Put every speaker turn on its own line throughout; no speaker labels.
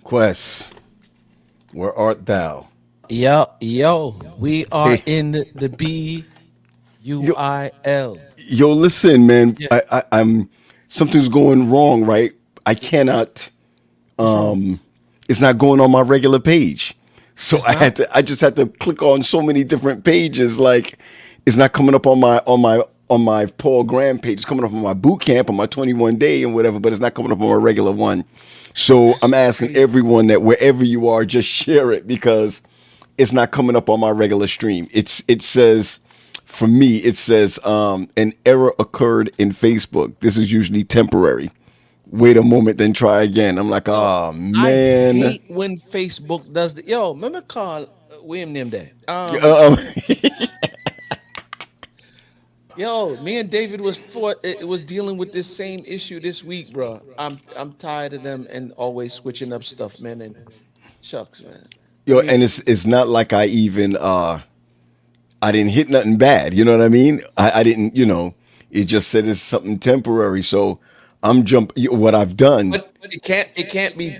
Quest, where art thou?
Yo, we are
Hey,
in the
yo,
BUIL.
yo, listen, man.
Yeah,
I'm something's going wrong, right? I cannot.
what's wrong?
It's not going on my regular page, so
It's not?
I just had to click on so many different pages. Like, it's not coming up on my Paul Graham page. It's coming up on my boot camp on my 21 day and whatever, but it's not coming up on my regular one. So
That's
I'm asking
crazy.
everyone that wherever you are, just share it because it's not coming up on my regular stream. It says for me, it says an error occurred in Facebook. This is usually temporary. Wait a moment, then try again. I'm like,
Yo,
oh
I
man.
hate when Facebook does the yo, remember Carl William named that.
Um,
Yo, me and David was dealing with this same issue this week, bro. I'm tired of them and always switching up stuff, man. And shucks, man. I
yo,
mean,
and it's not like I didn't hit nothing bad. You know what I mean? I didn't. It just said it's something temporary. So I'm jump. What I've done.
but it can't be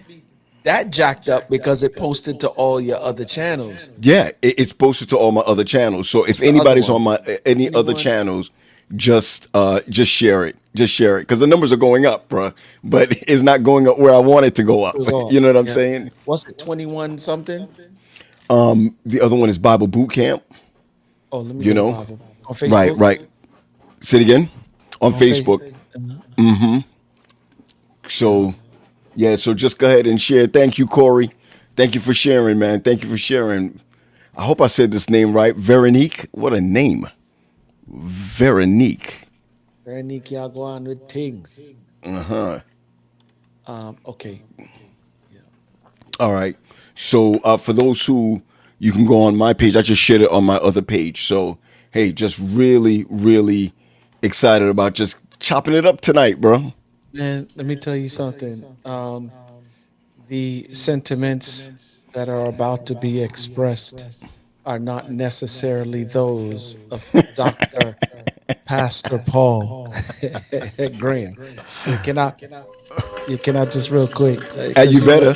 that jacked up because it posted to all your other channels.
Yeah, it's posted to all my other channels. So if
What's the other
anybody's on
one?
my any other
21.
channels, just share it. Just share it because the numbers are going up, bruh. But it's not going up where I want it to go up.
It was
You
off.
know what I'm
Yeah.
saying?
What's it? 21 something?
The other one is Bible Boot Camp.
Oh, let me
You
go to
know,
Bible on
right,
Facebook.
right. Say it again on
On Facebook.
Facebook. So yeah, so just go ahead and share. Thank you, Corey. Thank you for sharing, man. Thank you for sharing. I hope I said this name right. Veronique. What a name. Veronique.
Veronique, y'all go on with things.
Uh-huh.
Okay. Yeah.
All right. So for those who you can go on my page, I just shared it on my other page. So hey, just really, really excited about just chopping it up tonight, bro.
Man, let me tell you something. The sentiments that are about to be expressed are not necessarily those of Dr. Pastor Paul Graham. Yeah, can I just real quick, because
You better,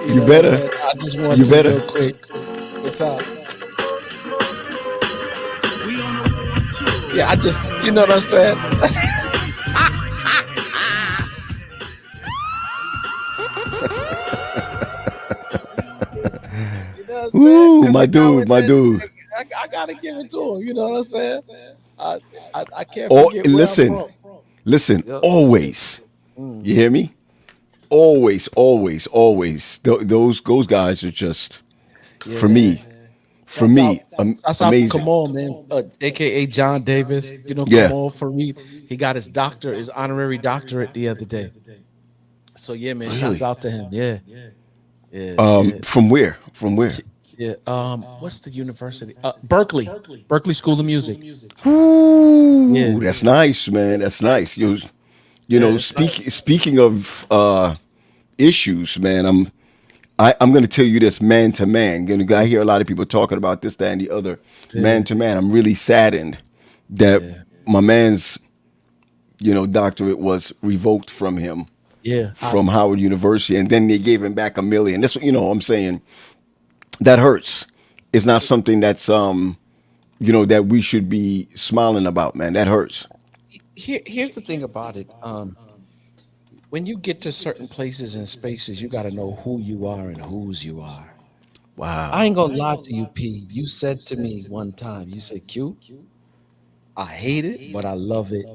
you
you
know what I'm
better,
saying. I just want
you
to
better.
real quick. Good time. Yeah, I just, you know what I'm saying. You know what I'm saying?
Ooh,
Every
my
now
dude,
and
my
then,
dude.
I gotta give it to him. You know what I'm saying? I, I can't
Oh,
forget where I'm
listen,
from.
listen.
Yep.
Always,
Mm.
you hear me? Always, always, always. Those guys are just
Yeah,
for
man.
me, for
Shouts out,
me,
shouts out to
amazing.
Kamal, man. AKA John Davis. You know
Yeah.
Kamal Fareed. He got his honorary doctorate the other day. So yeah, man. Shouts
Really?
out to him. Yeah, yeah, yeah,
From where? From where?
yeah. What's the university? Berkeley, Berkeley School of Music. Yeah,
Ooh, that's nice, man. That's nice. You
yeah.
know,
It's not.
speaking of issues, man, I'm going to tell you this, man to man. I hear a lot of people talking about this, that, and the other. Man
Yeah,
to man, I'm really saddened that
yeah,
my man's, doctorate was revoked from him
yeah.
from Howard University, and then they gave him back 1 million. This, I'm saying that hurts. It's not something that's that we should be smiling about, man. That hurts.
Here's the thing about it. When you get to certain places and spaces, you got to know who you are and whose you are. I
Wow.
ain't gonna lie to you, P. You said to me one time, you said, Q, I hate it, but I love it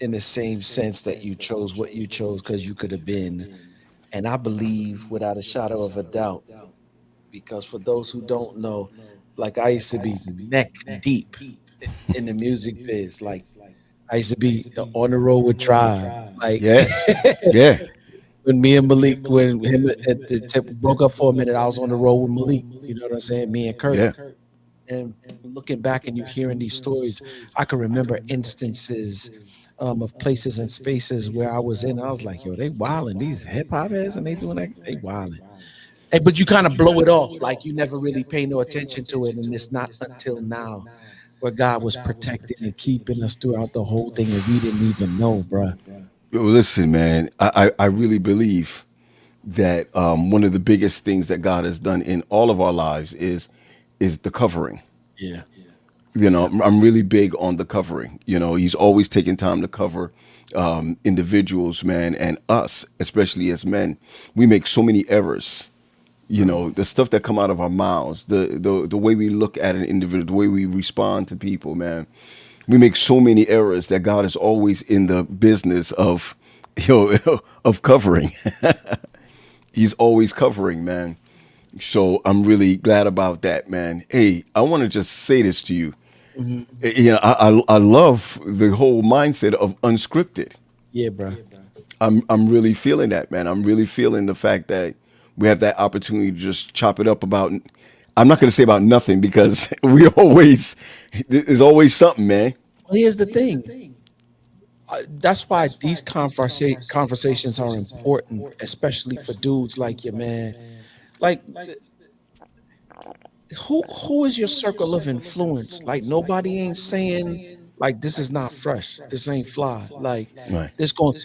in the same sense that you chose what you chose because you could have been. And I believe without a shadow of a doubt, because for those who don't know, like I used to be neck deep in the music biz. Like I used to be on the road with Tribe. Like
Yeah. Yeah.
when me and Malik, when him at the tip broke up for a minute, I was on the road with Malik. You know what I'm saying? Me and Kurt.
Yeah.
And looking back and you hearing these stories, I can remember instances of places and spaces where I was in. I was like, yo, they wilding these hip hop heads and they doing that. They wilding. Hey, but you kind of blow it off like you never really pay no attention to it. And it's not until now where God was protecting and keeping us throughout the whole thing and we didn't even know, bruh.
Yo, listen, man. I really believe that one of the biggest things that God has done in all of our lives is the covering.
Yeah. Yeah.
I'm really big on the covering. He's always taking time to cover individuals, man, and us, especially as men. We make so many errors. The stuff that come out of our mouths, the way we look at an individual, the way we respond to people, man. We make so many errors that God is always in the business of, of covering. He's always covering, man. So I'm really glad about that, man. Hey, I want to just say this to you.
Mhm.
I love the whole mindset of unscripted.
Yeah, bruh.
I'm really feeling that, man. I'm really feeling the fact that we have that opportunity to just chop it up about. I'm not going to say about nothing because there's always something, man.
Well, here's the thing. That's why these conversations are important, especially for dudes like you, man. Like, who is your circle of influence? Like, nobody ain't saying like this is not fresh, this ain't fly. Like,
Right.
this going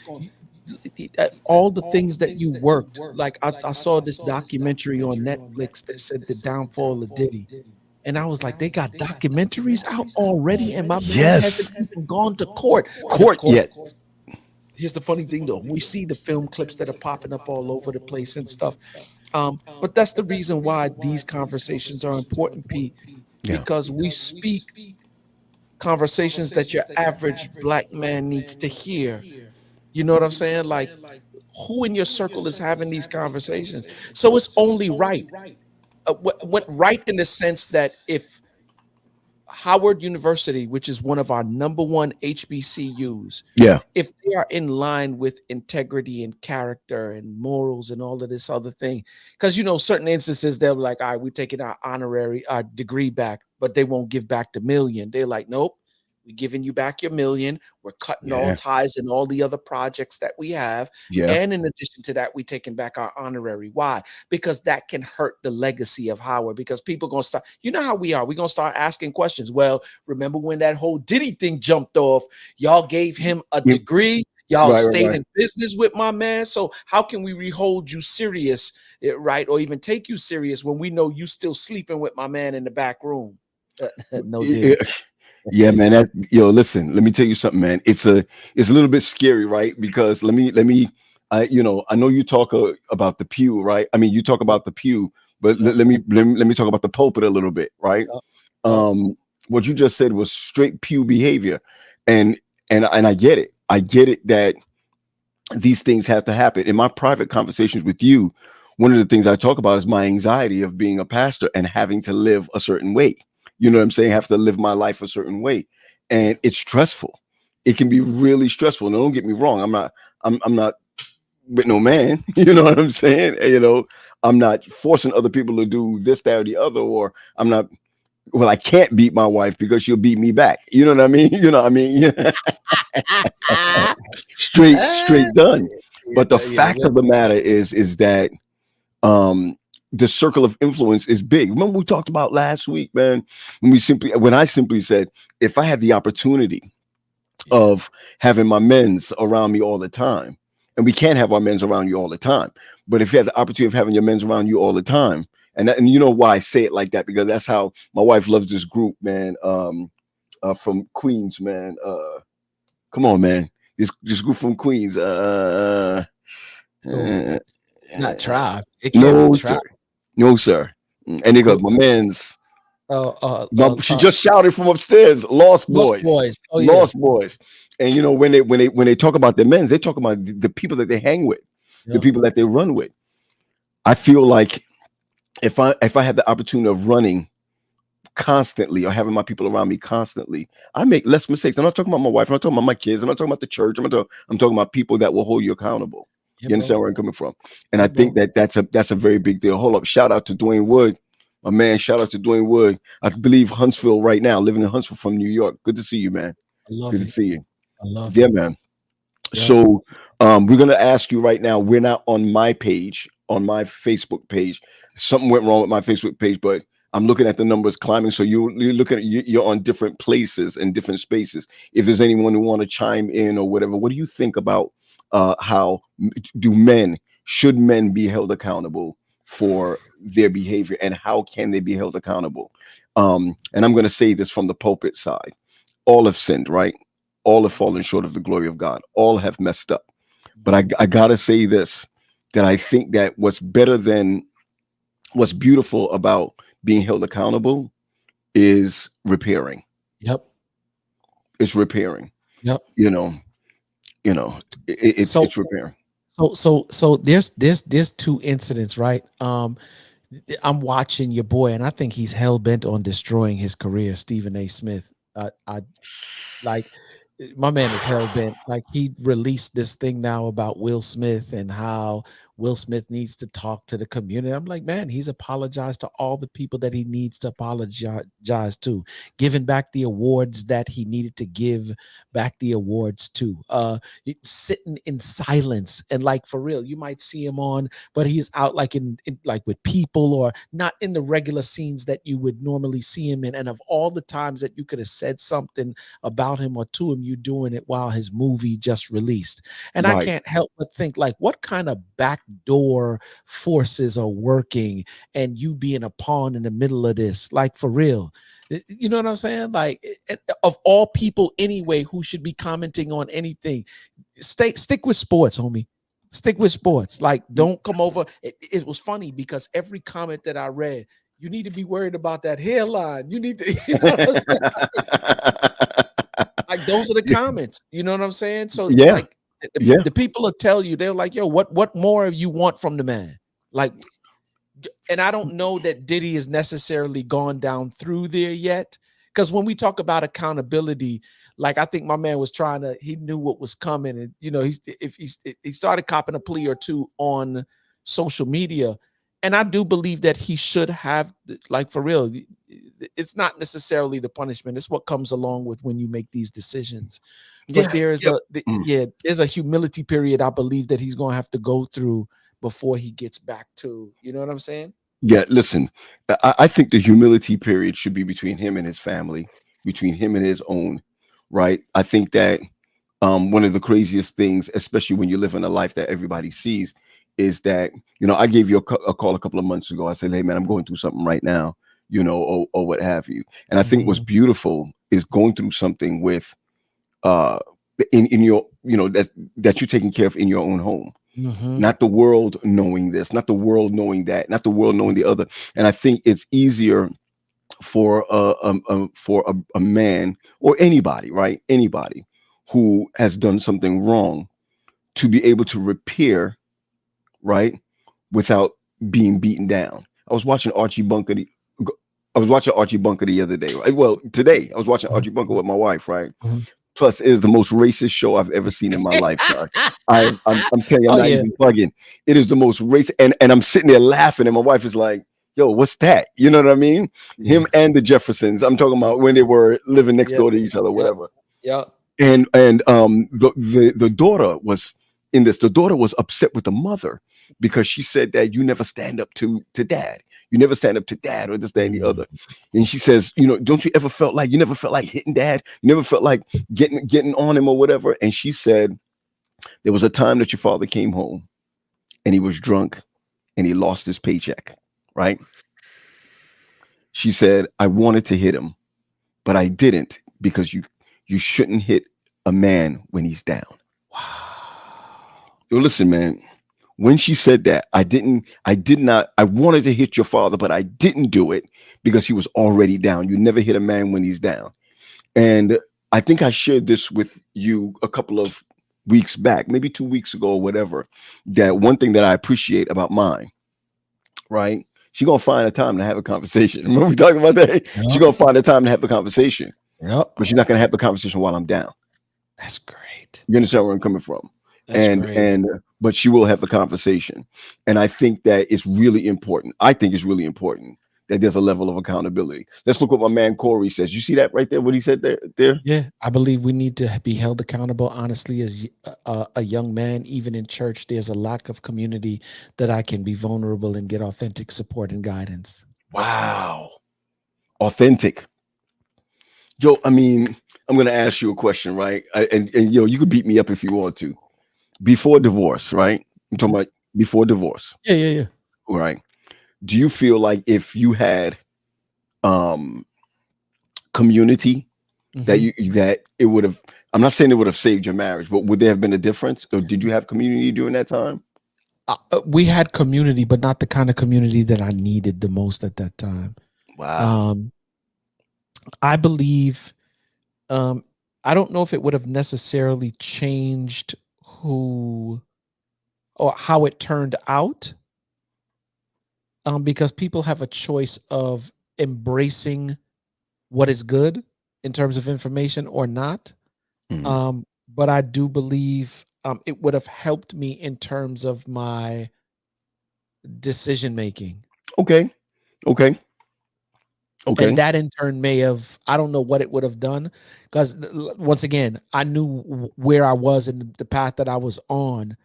all the things that you worked. Like, I saw this documentary on Netflix that said the downfall of Diddy. And I was like, they got documentaries out already, and my man hasn't
Yes.
even gone to court. And of
Court
course,
yet.
here's the funny thing though, we see the film clips that are popping up all over the place and stuff. But that's the reason why these conversations are important, Pete,
Yeah.
because we speak conversations that your average black man needs to hear. You know what I'm saying? Like, who in your circle is having these conversations? So it's only right. What right in the sense that if Howard University, which is one of our number one HBCUs,
Yeah.
if they are in line with integrity and character and morals and all of this other thing, because certain instances they'll be like, all right, we're taking our honorary our degree back, but they won't give back the million. They're like, nope, we're giving you back your million. We're cutting all
Yeah.
ties and all the other projects that we have.
Yeah.
And in addition to that, we're taking back our honorary. Why? Because that can hurt the legacy of Howard. Because people gonna start, you know how we are. We're gonna start asking questions. Well, remember when that whole Diddy thing jumped off? Y'all gave him a
Yeah.
degree. Y'all
Right. Right.
stayed
Right.
in business with my man. So how can we rehold you serious, right? Or even take you serious when we know you still sleeping with my man in the back room? No
Yeah.
Diddy.
Yeah, man. Listen. Let me tell you something, man. It's a little bit scary, right? Because I know you talk about the pew, right? I mean, you talk
Yep,
about the pew, but
yep,
let me talk about the pulpit a little bit, right?
yep, yep.
What you just said was straight pew behavior, and and I get it. I get it that these things have to happen. In my private conversations with you, one of the things I talk about is my anxiety of being a pastor and having to live a certain way. You know what I'm saying? Have to live my life a certain way. And it's stressful. It can be really stressful. Now, don't get me wrong. I'm not with no man. You know what I'm saying? I'm not forcing other people to do this, that, or the other, or I'm not well, I can't beat my wife because she'll beat me back. You know what I mean? You know what I mean?
Ah,
Straight done.
yeah,
But the
yeah,
fact of the matter is that um the circle of influence is big. Remember we talked about last week, man, when I simply said if I had the opportunity
yeah,
of having my men's around me all the time, and we can't have our men's around you all the time, but if you had the opportunity of having your men's around you all the time, and you know why I say it like that, because that's how my wife loves this group, man. From Queens, man. Come on, man. This group from Queens.
oh,
Uh,
not Tribe. It can't be
no,
Tribe.
sir. No, sir. And they go,
Qu-
my man's.
Uh, uh, uh,
She
uh,
just shouted from upstairs, Lost
Lost
Boys.
Boys. Oh yeah,
Lost Boys. And when they talk about the men's, they talk about the people that they hang with, the
yep,
people that they run with. I feel like if I had the opportunity of running constantly or having my people around me constantly, I make less mistakes. I'm not talking about my wife. I'm not talking about my kids. I'm not talking about the church. I'm talking about people that will hold you accountable.
yeah,
You
bro,
understand where I'm coming from? And I
yeah,
think
bro.
that's a very big deal. Hold up. Shout out to Dwayne Wood. My man, shout out to Dwayne Wood. I believe Huntsville right now, living in Huntsville from New York. Good to see you, man.
I love
Good to
it.
see you.
I love
Yeah,
it.
man.
Yep.
So we're gonna ask you right now. We're not on my page, on my Facebook page. Something went wrong with my Facebook page, but I'm looking at the numbers climbing. So you're looking at you're on different places and different spaces. If there's anyone who want to chime in or whatever, what do you think about how do men should men be held accountable for their behavior, and how can they be held accountable? And I'm going to say this from the pulpit side: all have sinned, right? All have fallen short of the glory of God. All have messed up. But I gotta say this, that I think that what's beautiful about being held accountable is repairing.
Yep.
It's repairing.
Yep.
You know, you know,
So
it's repairing.
so there's two incidents, right? I'm watching your boy, and I think he's hell bent on destroying his career, Stephen A. Smith. I like my man is hell bent. Like he released this thing now about Will Smith and how Will Smith needs to talk to the community. I'm like, man, he's apologized to all the people that he needs to apologize to, giving back the awards that he needed to give back the awards to. Sitting in silence and like for real, you might see him on, but he's out like in like with people or not in the regular scenes that you would normally see him in. And of all the times that you could have said something about him or to him, you doing it while his movie just released. And I
Right.
can't help but think like what kind of backdoor forces are working and you being a pawn in the middle of this, like for real. You know what I'm saying? Like of all people anyway who should be commenting on anything, stick with sports, homie. Stick with sports. Like, don't come over. It was funny because every comment that I read, you need to be worried about that hairline. You need to, you know what I'm saying? Like those are the comments. You know what I'm saying? So
Yeah.
like
Yeah.
the people will tell you, they're like, yo, what more you want from the man? Like, and I don't know that Diddy is necessarily gone down through there yet. because when we talk about accountability, like I think my man was trying to, he knew what was coming, and he started copping a plea or two on social media, and I do believe that he should have, like, for real. It's not necessarily the punishment; it's what comes along with when you make these decisions. But
Yeah.
there's
Yep.
there's a humility period I believe that he's going to have to go through before he gets back to, you know what I'm saying?
Yeah, listen, I think the humility period should be between him and his family, between him and his own, right? I think that one of the craziest things, especially when you live in a life that everybody sees, is that, I gave you a call a couple of months ago. I said, hey, man, I'm going through something right now, or what have you. And I think what's
Mhm.
beautiful is going through something with, uh, in your, that you're taking care of in your own home,
Mhm.
not the world knowing this, not the world knowing that, not the world knowing the other. And I think it's easier for a man or anybody, right? Anybody who has done something wrong to be able to repair, right, without being beaten down. I was watching Archie Bunker. I was watching Archie Bunker the other day. Right? Well, today I was watching Archie Bunker with my wife, right?
Mhm.
Plus, it is the most racist show I've ever seen in my life, sir. I'm telling you, I'm
Oh
not
yeah.
even bugging. It is the most racist, and I'm sitting there laughing, and my wife is like, "Yo, what's that?" You know what I mean?
Yeah.
Him and the Jeffersons. I'm talking about when they were living next
Yep.
door to each other,
Yep.
whatever.
Yep.
And the daughter was in this. The daughter was upset with the mother because she said that you never stand up to dad. You never stand up to dad or this, that, and the
Mm.
other. And she says, don't you ever felt like you never felt like hitting dad? You never felt like getting on him or whatever? And she said, there was a time that your father came home and he was drunk and he lost his paycheck, right? She said, I wanted to hit him, but I didn't because you shouldn't hit a man when he's down.
Wow.
Yo, listen, man. When she said that, I did not, I wanted to hit your father, but I didn't do it because he was already down. You never hit a man when he's down. And I think I shared this with you a couple of weeks back, maybe 2 weeks ago or whatever, that one thing that I appreciate about mine, right? She gonna find a time to have a conversation. Remember we talked about that? She
Yep.
gonna find a time to have a conversation,
Yep.
but she's not gonna have the conversation while I'm down.
That's great.
You understand where I'm coming from?
That's
And
great.
and but she will have the conversation. And I think that it's really important. I think it's really important that there's a level of accountability. Let's look what my man Corey says. You see that right there? What he said there?
Yeah, I believe we need to be held accountable. Honestly, as a young man, even in church, there's a lack of community that I can be vulnerable and get authentic support and guidance.
Wow. Authentic. Yo, I mean, I'm gonna ask you a question, right? And you could beat me up if you want to. Before divorce, right? I'm talking about before divorce,
Yeah, yeah, yeah.
right? Do you feel like if you had um community that
Hmm.
that it would have, I'm not saying it would have saved your marriage, but would there have been a difference? Or did you have community during that time?
We had community, but not the kind of community that I needed the most at that time.
Wow.
Um, I believe, um, I don't know if it would have necessarily changed who or how it turned out, because people have a choice of embracing what is good in terms of information or not.
Mhm.
But I do believe it would have helped me in terms of my decision making.
Okay. Okay.
And
Okay.
that in turn may have, I don't know what it would have done, because once again, I knew where I was and the path that I was on.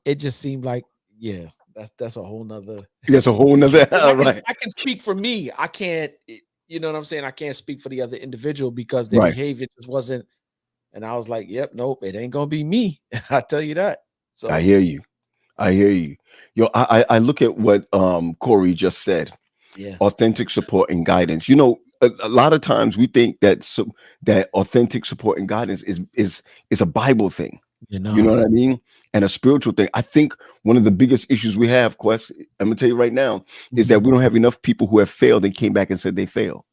It just seemed like, yeah, that's a whole nother.
That's a whole nother.
But
All right.
I can speak for me. I can't, you know what I'm saying? I can't speak for the other individual because their
Right.
behavior just wasn't. And I was like, yep, nope, it ain't gonna be me. I tell you that.
I
So
hear you. I hear you. Yo, I look at what Corey just said.
yeah,
Authentic support and guidance. A lot of times we think that that authentic support and guidance is a Bible thing.
you
You know
know,
what I mean? And a spiritual thing. I think one of the biggest issues we have, Quest, I'm gonna tell you right now, is that
mhm,
we don't have enough people who have failed and came back and said they failed.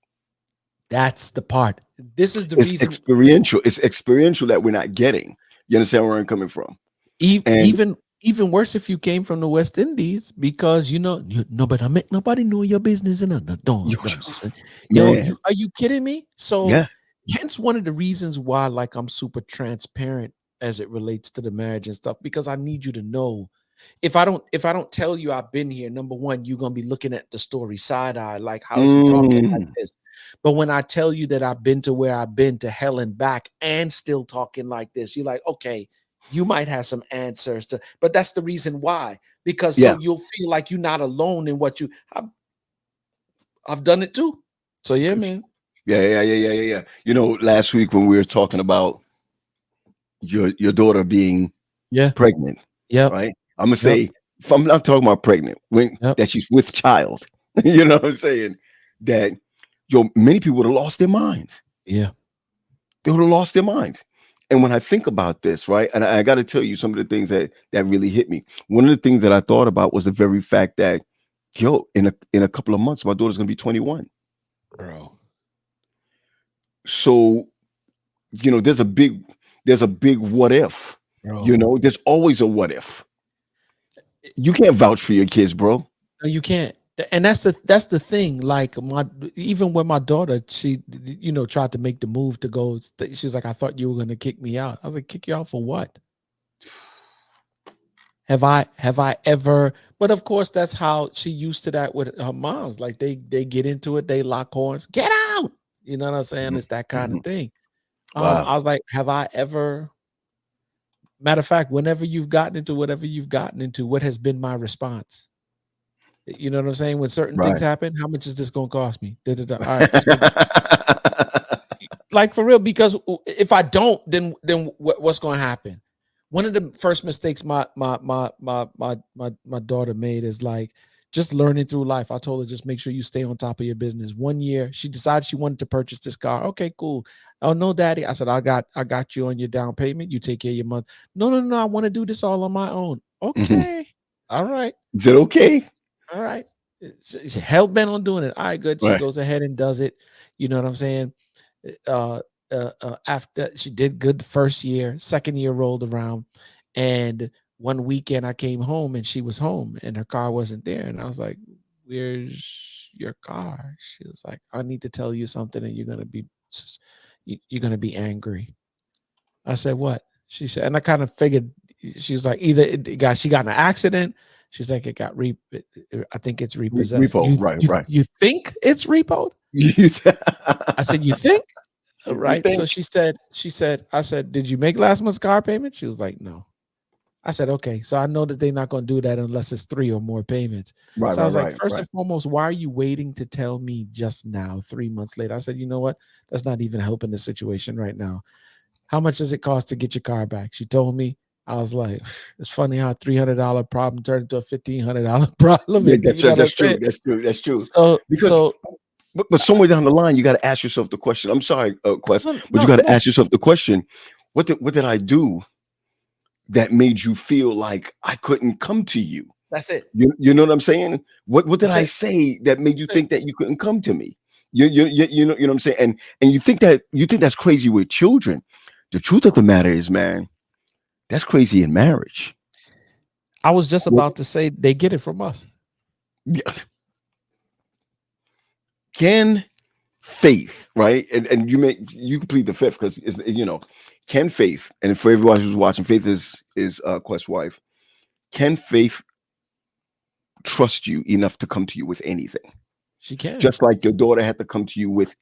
that's the part. This is the
It's
reason.
experiential. It's experiential that we're not getting. You understand where I'm coming from? And
Even Even worse if you came from the West Indies, because nobody know your business and
You-
don't son. Yo,
Man,
are you kidding me? So
yeah,
hence one of the reasons why, like, I'm super transparent as it relates to the marriage and stuff, because I need you to know, if I don't tell you I've been here, number one, you're gonna be looking at the story side eye, like, how is he talking like
mm,
this? But when I tell you that I've been to where I've been, to hell and back, and still talking like this, you're like, okay, you might have some answers to, but that's the reason why, because so
yeah,
you'll feel like you're not alone in what I've done it too. So yeah, man.
yeah. Last week when we were talking about your daughter being
Yeah.
pregnant,
Yep.
right? I'm gonna
Yep.
say, if I'm not talking about pregnant, when
Yep.
that she's with child, you know what I'm saying? That many people would have lost their minds.
Yeah.
They would have lost their minds. And when I think about this, right, and I got to tell you some of the things that really hit me. One of the things that I thought about was the very fact that, in a couple of months, my daughter's gonna be 21.
Bro.
So, there's a big what if.
Bro.
There's always a what if. You can't vouch for your kids, bro.
No, you can't. And that's the thing. Like, even when my daughter, she tried to make the move to go. She was like, "I thought you were going to kick me out." I was like, "Kick you out for what? Have I ever?" But of course, that's how she used to that with her moms. Like, they get into it, they lock horns, get out. You know what I'm saying?
Mhm,
It's that kind of
mhm.
thing.
Wow.
I was like, have I ever? Matter of fact, whenever you've gotten into whatever you've gotten into, what has been my response? You know what I'm saying? When certain things
Right.
happen, how much is this gonna cost me? Da, da, da. All right, let's go. Like, for real, because if I don't, then what's gonna happen? One of the first mistakes my daughter made is, like, just learning through life. I told her, just make sure you stay on top of your business. One year, she decided she wanted to purchase this car. Okay, cool. Oh no, daddy. I said, I got you on your down payment. You take care of your month. No, no, no. I want to do this all on my own.
Mhm.
Okay. All right.
Is it okay?
All right. She's hell bent on doing it. All right, good. She
Right.
goes ahead and does it. You know what I'm saying? Uh, After she did good the first year, second year rolled around, and one weekend I came home and she was home and her car wasn't there, and I was like, "Where's your car?" She was like, "I need to tell you something, and you're gonna be angry." I said, "What?" She said, and I kind of figured, she was like, either she got in an accident. She's like, it got I think it's repossessed.
Repo.
You
Right.
you
Right.
you think it's repoed?
You
I said, you think?
you
Right. So
think?
I said, did you make last month's car payment? She was like, no. I said, okay. So I know that they're not going to do that unless it's 3 or more payments.
Right.
So I
Right.
was like,
Right.
first
Right.
and foremost, why are you waiting to tell me just now, 3 months later? I said, you know what? That's not even helping the situation right now. How much does it cost to get your car back? She told me. I was like, it's funny how a $300 problem turned into a $1,500 problem.
Yeah,
And
that's
you know what I'm
that's
saying?
true. That's true. That's true.
So,
Because,
so
but somewhere down the line, you got to ask yourself the question. I'm sorry, Quest,
no,
but you
no,
got to
no.
ask yourself the question: what did I do that made you feel like I couldn't come to you?
That's it.
You know what I'm saying? What did
That's
I
it.
say that made you
That's it.
think that you couldn't come to me? You know what I'm saying? And you think that's crazy with children. The truth of the matter is, man, that's crazy in marriage.
I was just about to say they get it from us.
Yeah. Can faith, right? And you complete the fifth because can faith, and for everybody who's watching, Faith is Quest's wife. Can faith trust you enough to come to you with anything?
She can.
Just like your daughter had to come to you with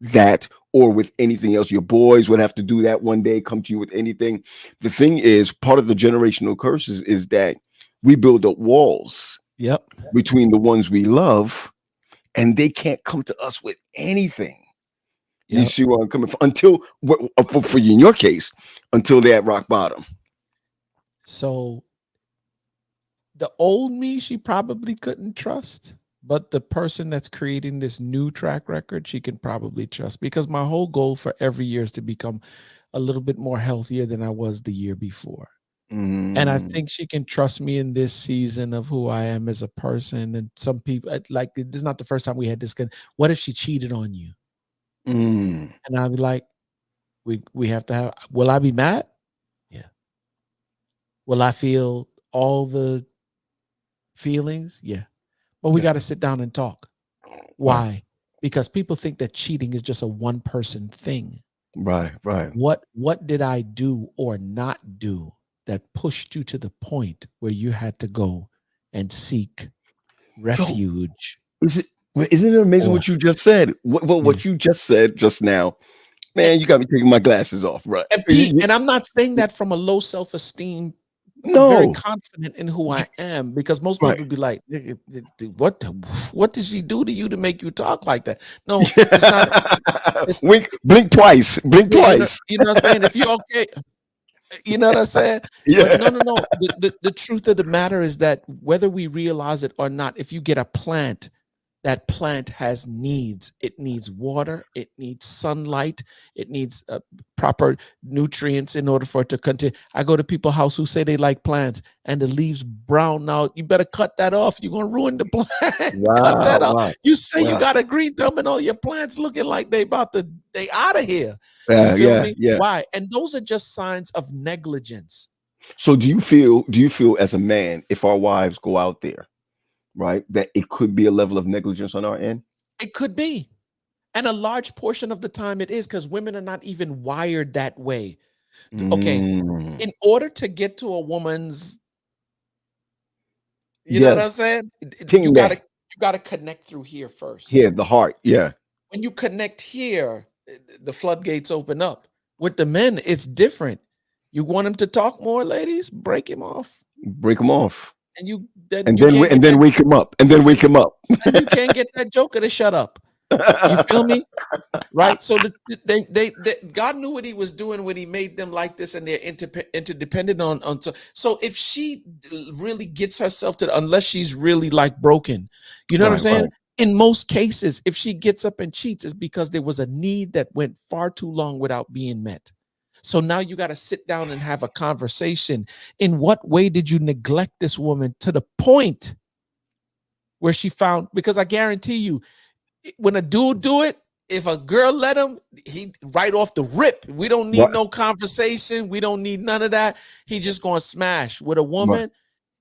that, or with anything else. Your boys would have to do that one day, come to you with anything. The thing is, part of the generational curses is that we build up walls
Yep.
between the ones we love, and they can't come to us with anything. You
Yep.
see where I'm coming from? Until, for you, in your case, until they're at rock bottom.
So the old me, she probably couldn't trust, but the person that's creating this new track record, she can probably trust, because my whole goal for every year is to become a little bit more healthier than I was the year before. And I
Mm,
think she can trust me in this season of who I am as a person. And some people, like, this is not the first time we had this. What if she cheated on you?
mm.
And I'd be like, we have to have. Will I be mad? Yeah. Will I feel all the feelings, yeah. But we
Yeah.
got to sit down and talk.
Right.
Why? Because people think that cheating is just a one person thing.
Right. Right.
What did I do or not do that pushed you to the point where you had to go and seek
Yo,
refuge?
is it? Isn't it amazing
Or
what you just said?
yeah.
What you just said just now, man? You got me taking my glasses off, right?
And Pete, and I'm not saying that from a low self-esteem. I'm very
No,
confident in who I am because most
right.
people be like, what did she do to you to make you talk like that? No, it's not. It's
Wink, blink twice, blink
yeah,
twice.
you know what I'm saying. If you okay, you know what I'm saying? But
Yeah,
no, no, no. The truth of the matter is that whether we realize it or not, if you get a plant, that plant has needs. It needs water, it needs sunlight, it needs proper nutrients in order for it to continue. I go to people's house who say they like plants and the leaves brown out. You better cut that off. You're gonna ruin the plant. Cut
wow,
that off.
wow,
You say you
wow.
got a green thumb and all your plants looking like they out of here. You
Yeah,
feel
yeah,
me?
yeah.
Why? And those are just signs of negligence.
So do you feel as a man, if our wives go out there, right, that it could be a level of negligence on our end?
It could be. And a large portion of the time it is because women are not even wired that way. Okay,
Mm,
in order to get to a woman's, you know what I'm
yes,
saying? You
ting
gotta
there.
you gotta connect through here first.
Here, the heart. Yeah,
When you connect here, the floodgates open up. With the men, it's different. You want him to talk more, ladies? Break him off,
break them off,
and then
and
you
then
can't
and
get
then
that.
wake him up, and then wake him up.
Then you can't get that joker to shut up. You feel me? Right? So they God knew what he was doing when he made them like this, and they're interdependent on. So if she really gets herself to, unless she's really like broken, you know what I'm
Right,
saying?
right,
In most cases, if she gets up and cheats, it's because there was a need that went far too long without being met. So now you got to sit down and have a conversation. In what way did you neglect this woman to the point where she found? Because I guarantee you, when a dude do it, if a girl let him, he right off the rip. We don't need
right,
no conversation. We don't need none of that. He just gonna smash. With a
right.
woman,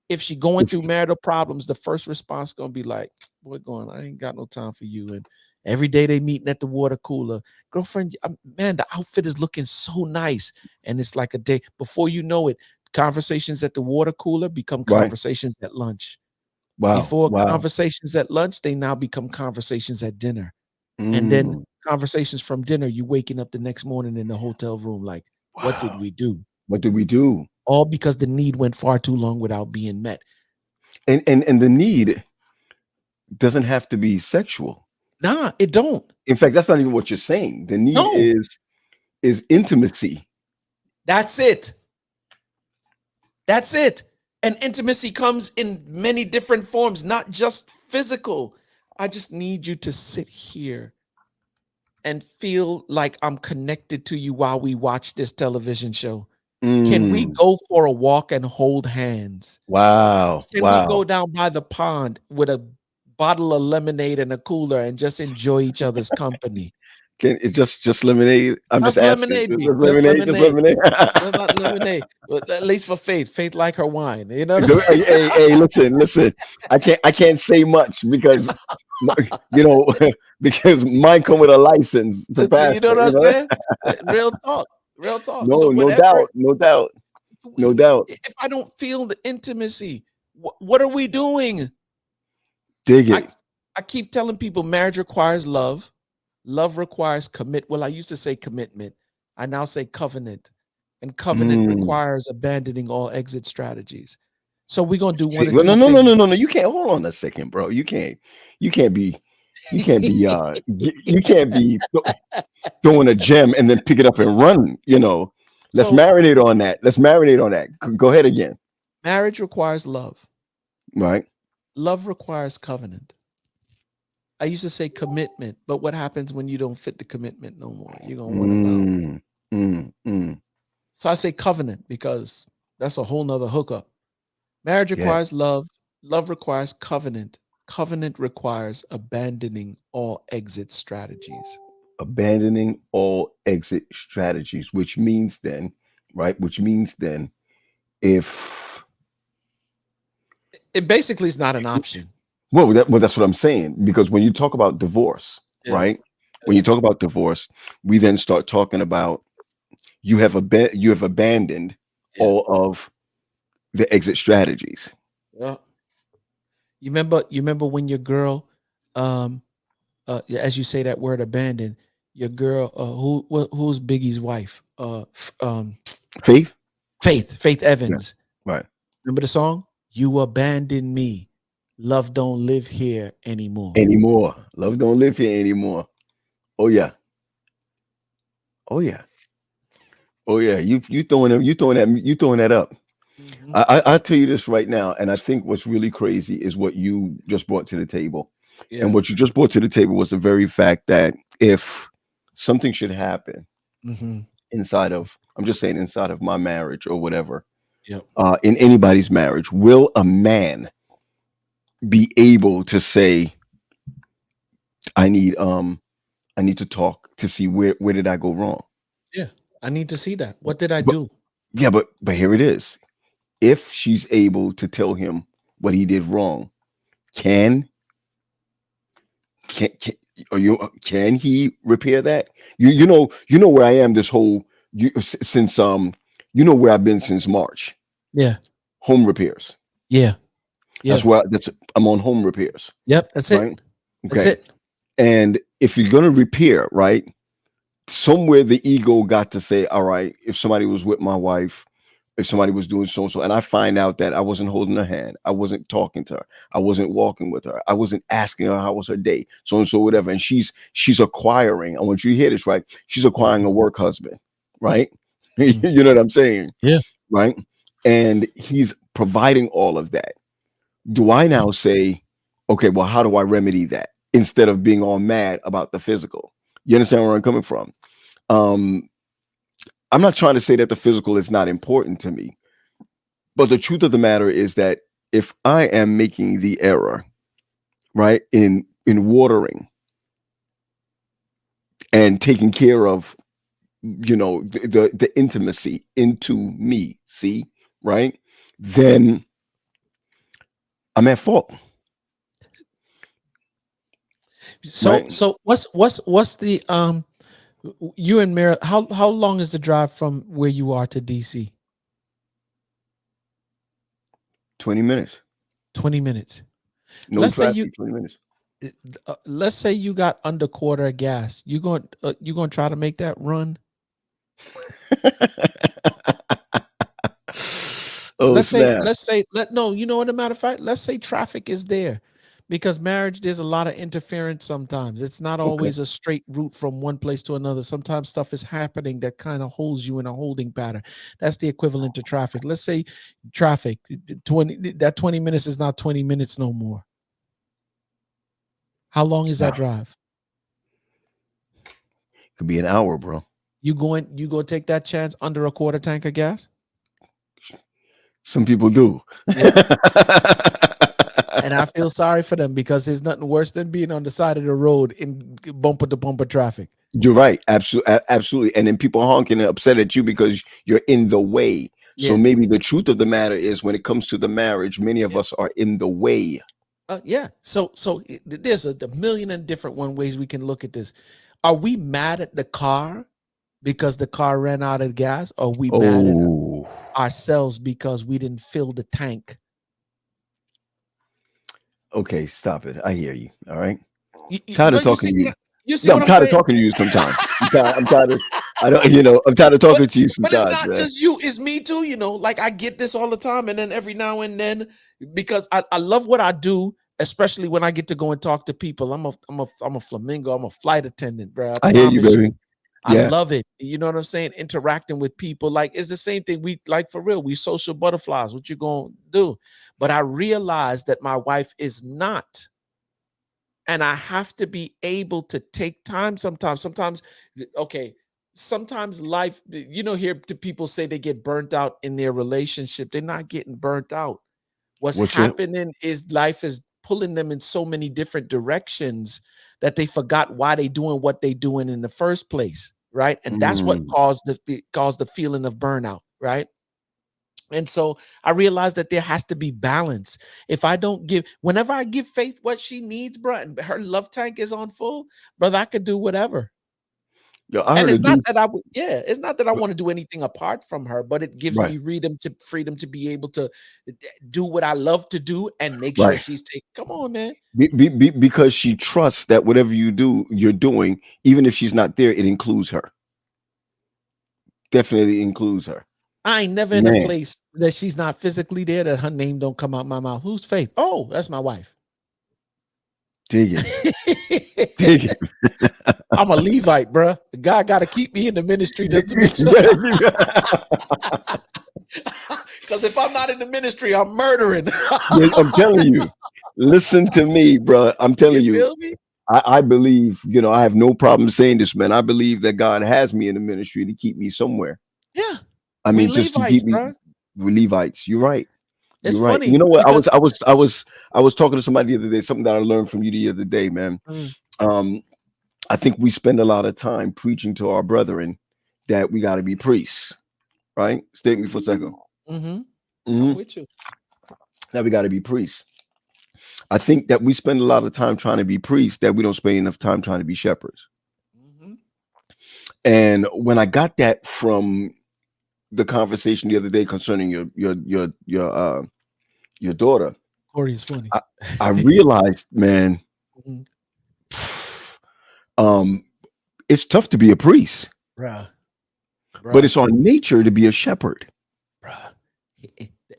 if she going
It's
through marital problems, the first response gonna be like, "Boy, going, I ain't got no time for you." And every day they meeting at the water cooler, girlfriend, man, the outfit is looking so nice, and it's like a day before you know it. Conversations at the water cooler become
right.
conversations at lunch.
Wow,
Before
wow.
conversations at lunch, they now become conversations at dinner. And then
Mm,
conversations from dinner, you waking up the next morning in the hotel room like, what did
wow.
we do?
What did we do?
All because the need went far too long without being met.
And the need doesn't have to be sexual.
Nah, it don't.
In fact, that's not even what you're saying. The need
No,
is intimacy.
that's it. That's it. And intimacy comes in many different forms, not just physical. I just need you to sit here and feel like I'm connected to you while we watch this television show. Can we
Mm,
go for a walk and hold hands?
wow,
Can we
wow.
go down by the pond with a bottle of lemonade and a cooler and just enjoy each other's company?
Can it just lemonade? I'm just
Just
asking.
lemonade,
Just
B. Just
lemonade, just
lemonade.
lemonade.
Just not lemonade. At least for Faith. Faith like her wine. You know what I'm
So, hey,
saying?
hey, hey, listen. I can't say much because my- you know because mine come with a license to
You
pass
know
it.
what I'm
You know,
saying? Real talk. Real talk. So
no, no
whatever,
doubt, no doubt, no doubt.
if I don't feel the intimacy, what are we doing?
Dig
I
it.
I keep telling people marriage requires love. Love requires commit. Well, I used to say commitment. I now say covenant. And covenant
Mm.
requires abandoning all exit strategies. So we're gonna do one
See,
or
well,
two
no, no, no,
things.
no, no, no. You can't hold on a second, bro. You can't be, you can't be, you can't be throwing a gem and then pick it up and run. Let's
So
marinate on that. Let's marinate on that. Go ahead again.
marriage requires love.
Right.
Love requires covenant. I used to say commitment, but what happens when you don't fit the commitment no more? You're gonna want to bounce.
Mm, mm.
So I say covenant because that's a whole nother hookup. Marriage
Yeah.
requires love. Love requires covenant. Covenant requires abandoning all exit strategies.
Abandoning all exit strategies, which means then, right? Which means then, if
It basically is not an option.
Well, that's what I'm saying. Because when you talk about divorce,
Yeah,
right? When
yeah,
you talk about divorce, we then start talking about you have abandoned
yeah.
all of the exit strategies.
Yeah. You remember when your girl, um, yeah, as you say that word abandoned, your girl, who's Biggie's wife?
Faith?
Faith
Yeah.
Evans.
Right.
Remember the song? You abandoned me. Love don't live here anymore.
Anymore. Love don't live here anymore. Oh yeah. Oh yeah. Oh yeah. You throwing that up.
Hmm.
I tell you this right now, and I think what's really crazy is what you just brought to the table. And
Yeah.
what you just brought to the table was the very fact that if something should happen
Hmm.
inside of, I'm just saying, inside of my marriage or whatever,
Yep.
in anybody's marriage, will a man be able to say, I need I need to talk to see where did I go wrong?
Yeah. I need to see that. What did I
But
do?
yeah, but here it is. If she's able to tell him what he did wrong, can can can he repair that? You know where I am this whole since you know where I've been since March.
Yeah.
Home repairs.
Yeah. Yeah.
That's I'm on home repairs,
Yep. That's
right?
it. That's
Okay.
it.
And if you're gonna repair, right? Somewhere the ego got to say, all right, if somebody was with my wife, if somebody was doing so and so, and I find out that I wasn't holding her hand, I wasn't talking to her, I wasn't walking with her, I wasn't asking her how was her day, so and so, whatever. And she's acquiring, I want you to hear this right, she's acquiring a work husband, right?
Mhm.
You know what I'm saying?
Yeah.
Right. And he's providing all of that. Do I now say, okay, well, how do I remedy that instead of being all mad about the physical? You understand where I'm coming from? Um, I'm not trying to say that the physical is not important to me, but the truth of the matter is that if I am making the error, right, in watering and taking care of, the intimacy into me, see, right, then I'm at fault,
So
right?
so what's the you and Mary, how long is the drive from where you are to DC?
20 minutes,
20 minutes.
no
Let's say you
traffic, 20 minutes.
let's say you got under quarter of gas. You going to try to make that run?
Oh snap!
Let's say let no, you know what, a matter of fact, let's say traffic is there. Because marriage, there's a lot of interference sometimes. It's not
Okay,
always a straight route from one place to another. Sometimes stuff is happening that kind of holds you in a holding pattern. That's the equivalent to traffic. Let's say traffic 20, that 20 minutes is not 20 minutes no more. How long is that
wow,
drive?
could be an hour, bro.
You going to take that chance under a quarter tank of gas?
Some people do.
Yeah. And I feel sorry for them because there's nothing worse than being on the side of the road in bumper to bumper traffic.
You're right. Absolutely. Absolutely. And then people honking and upset at you because you're in the way. So
Yeah.
maybe the truth of the matter is when it comes to the marriage, many of
Yeah.
us are in the way.
Yeah. There's a million and different one ways we can look at this. Are we mad at the car because the car ran out of gas? Or are we mad at
Oh,
ourselves because we didn't fill the tank?
okay. Stop it. I hear you. All right. Tired of
But
talking to you.
you see
No, I'm
what I'm
tired of
saying?
talking to you sometimes. I'm tired of, I don't, I'm tired of
but
talking to you
but it's
sometimes,
not
man.
just you, it's me too. Like I get this all the time, and then every now and then, because I love what I do, especially when I get to go and talk to people. I'm a flamingo, I'm a flight attendant, bro. I
I hear you,
promise you.
baby.
I
Yeah.
love it. You know what I'm saying? Interacting with people. Like it's the same thing. We like for real. We social butterflies. What you gonna do? But I realize that my wife is not. And I have to be able to take time sometimes. Okay, sometimes life, hear the people say they get burnt out in their relationship. They're not getting burnt out. What's
What's your,
happening is life is pulling them in so many different directions that they forgot why they doing what they doing in the first place, right? And that's what
mm,
caused the feeling of burnout, right? And so I realized that there has to be balance. If I don't give, whenever I give Faith what she needs, bro, and her love tank is on full, brother, I could do whatever.
Yo, I
And
heard a
it's not
dude.
that I would, yeah, it's not that I want to do anything apart from her, but it gives
Right,
me freedom to be able to do what I love to do and make sure
right.
she's taken. Come on, man.
Because she trusts that whatever you do, you're doing, even if she's not there, it includes her. Definitely includes her.
I ain't never in a
Man,
place that she's not physically there that her name don't come out my mouth. Who's Faith? Oh, that's my wife.
dig it. Dig it.
I'm a Levite, bruh. God got to keep me in the ministry just to make sure. Because if I'm not in the ministry, I'm murdering.
Yeah, I'm telling you. Listen to me, bro. I'm telling
You
you.
feel me?
I believe, I have no problem saying this, man. I believe that God has me in the ministry to keep me somewhere.
Yeah.
I
We
mean, just to
Levites,
keep me
bruh.
with Levites. You're right.
It's
You're right. You
funny
know what?
because
I was talking to somebody the other day, something that I learned from you the other day, man.
mm,
Um, I think we spend a lot of time preaching to our brethren that we got to be priests, right? Stay with me for a second.
mhm, I'm
Mhm.
with you.
That we got to be priests. I think that we spend a lot of time trying to be priests that we don't spend enough time trying to be shepherds.
Mhm.
And when I got that from the conversation the other day concerning your daughter,
Corey is funny.
I, I realized, man,
Mhm.
um, it's tough to be a priest,
Bruh,
but
bruh,
it's our nature to be a shepherd.
bruh.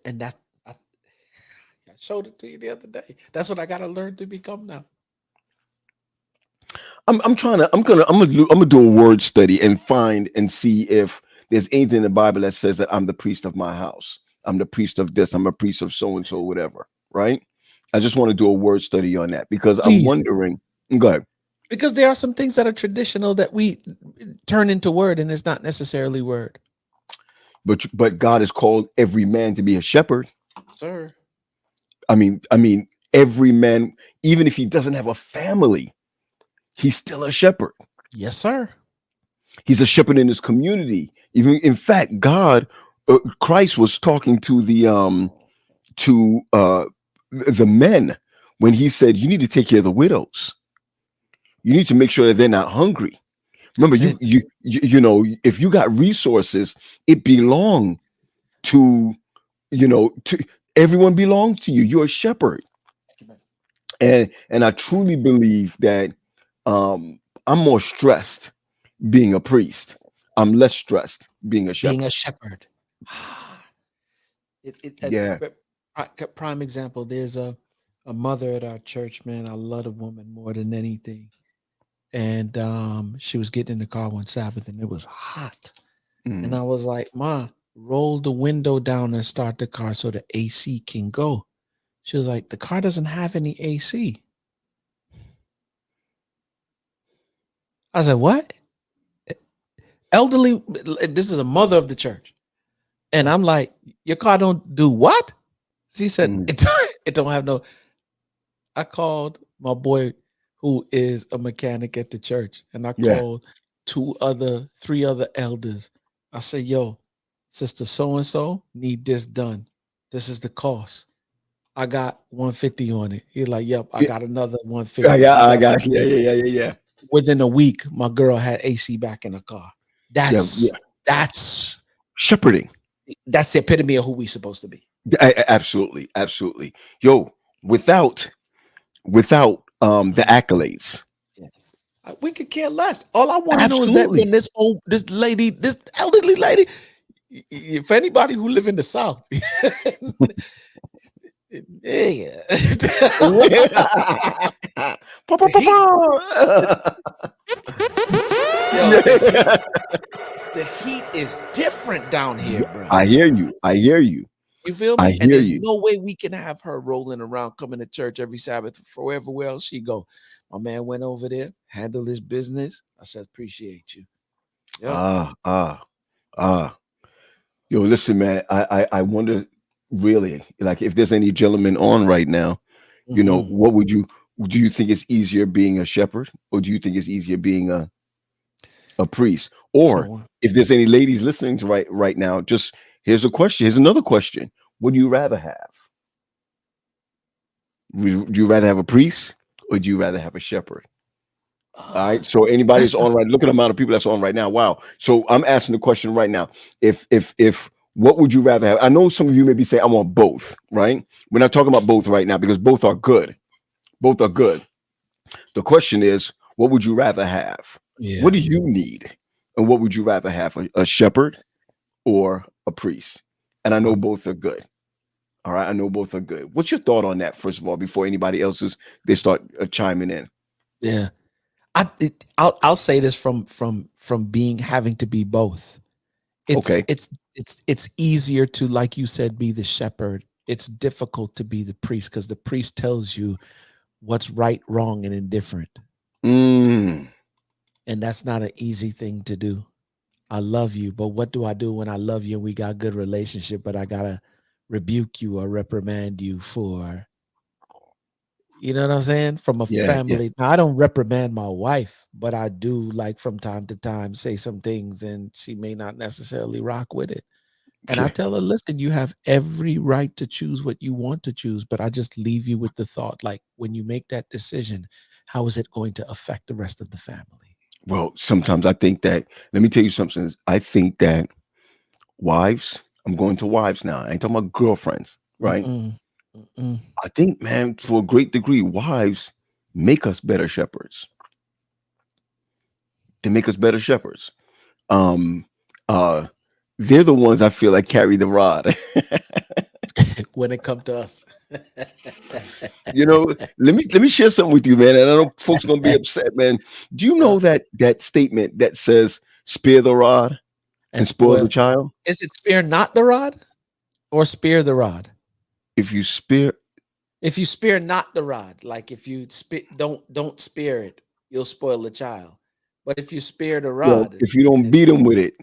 And that I showed it to you the other day. That's what I got to learn to become now.
I'm gonna do a word study and find and see if there's anything in the Bible that says that I'm the priest of my house. I'm the priest of this. I'm a priest of so and so, whatever. Right? I just want to do a word study on that because I'm
Please,
wondering. Go ahead.
because there are some things that are traditional that we turn into word, and it's not necessarily word.
But God has called every man to be a shepherd.
Sir.
I mean, every man, even if he doesn't have a family, he's still a shepherd.
Yes, sir.
He's a shepherd in his community. Even in fact, Christ was talking to the men when he said, "You need to take care of the widows. You need to make sure that they're not hungry." Remember,
That's it.
if you got resources, it belong to to everyone belongs to you. You're a shepherd, and I truly believe that I'm more stressed being a priest. I'm less stressed being a
Being
shepherd.
a shepherd.
Yeah.
Prime example. There's a mother at our church, man. I love the woman more than anything. And she was getting in the car one Sabbath, and it was hot. And
Mm.
I was like, "Ma, roll the window down and start the car so the AC can go." She was like, "The car doesn't have any AC." I said, "What?" Elderly. This is a mother of the church, and I'm like, "Your car don't do what?" She said,
Mm.
"It don't have no." I called my boy who is a mechanic at the church, and I
Yeah.
called three other elders. I said, "Yo, sister so and so need this done. This is the cost. I got 150 on it." He's like, "Yep, I
Yeah.
got another
I
150."
got,
We
I
got
got, yeah, yeah, yeah, yeah,
within a week, my girl had AC back in the car.
yeah,
That's
yeah.
that's
Shepherding.
that's the epitome of who we supposed to be.
Absolutely, absolutely. Yo, without the
Mhm.
accolades.
Yeah. We could care less. All I want to know is that when
Absolutely.
this elderly lady, if anybody who live in the South, yeah,
Pa, pa,
the
pa,
heat,
pa.
yo,
Yeah.
the heat is different down here, bro.
I hear you. I hear you.
You feel
I
me? And
hear
there's
you.
no way we can have her rolling around, coming to church every Sabbath for everywhere else she go. My man went over there, handled his business. I said, appreciate you. Yep.
Ah, ah, ah. Yo, listen, man. I wonder really, like, if there's any gentlemen on right now,
Mhm.
what would you do? You think it's easier being a shepherd, or do you think it's easier being a priest?
You know
Or
what?
if there's any ladies listening to right now, just Here's a question. Here's another question. Would you rather have? Would you rather have a priest or would you rather have a shepherd? All right. So anybody
That's
that's on right, look at the amount of people that's on right now. Wow. So I'm asking the question right now. If what would you rather have? I know some of you may be saying I want both, right? We're not talking about both right now because both are good. Both are good. The question is, what would you rather have? What
yeah,
do you need? And what would you rather have? A shepherd or a priest? And I know both are good. All right. I know both are good. What's your thought on that, first of all, before anybody else's they start chiming in?
yeah. I'll say this from being having to be both. It's
Okay.
it's it's easier to, like you said, be the shepherd. It's difficult to be the priest because the priest tells you what's right, wrong, and indifferent,
Mm,
and that's not an easy thing to do. I love you, but what do I do when I love you and we got good relationship, but I gotta rebuke you or reprimand you for, you know what I'm saying? From a
yeah. Yeah.
family. Now, I don't reprimand my wife, but I do, like, from time to time say some things and she may not necessarily rock with it. And I
Okay.
tell her, listen, you have every right to choose what you want to choose, but I just leave you with the thought, like, when you make that decision, how is it going to affect the rest of the family?
Well, sometimes I think that, let me tell you something. I think that wives, I'm going to wives now. I ain't talking about girlfriends, right?
Mm-mm, mm-mm.
I think, man, to a great degree, wives make us better shepherds. They make us better shepherds. Um, uh, they're the ones I feel like carry the rod.
When it comes to us.
Let me share something with you, man. And I know folks are gonna be upset, man. Do you
Yeah,
know that statement that says "spare the rod and
and
spoil the
spoil.
child"?
Is it spare not the rod or spare the rod?
If you spare,
If you spare not the rod, like if you don't spare it, you'll spoil the child. But if you spare the
well,
rod,
if you don't
then
beat them with it,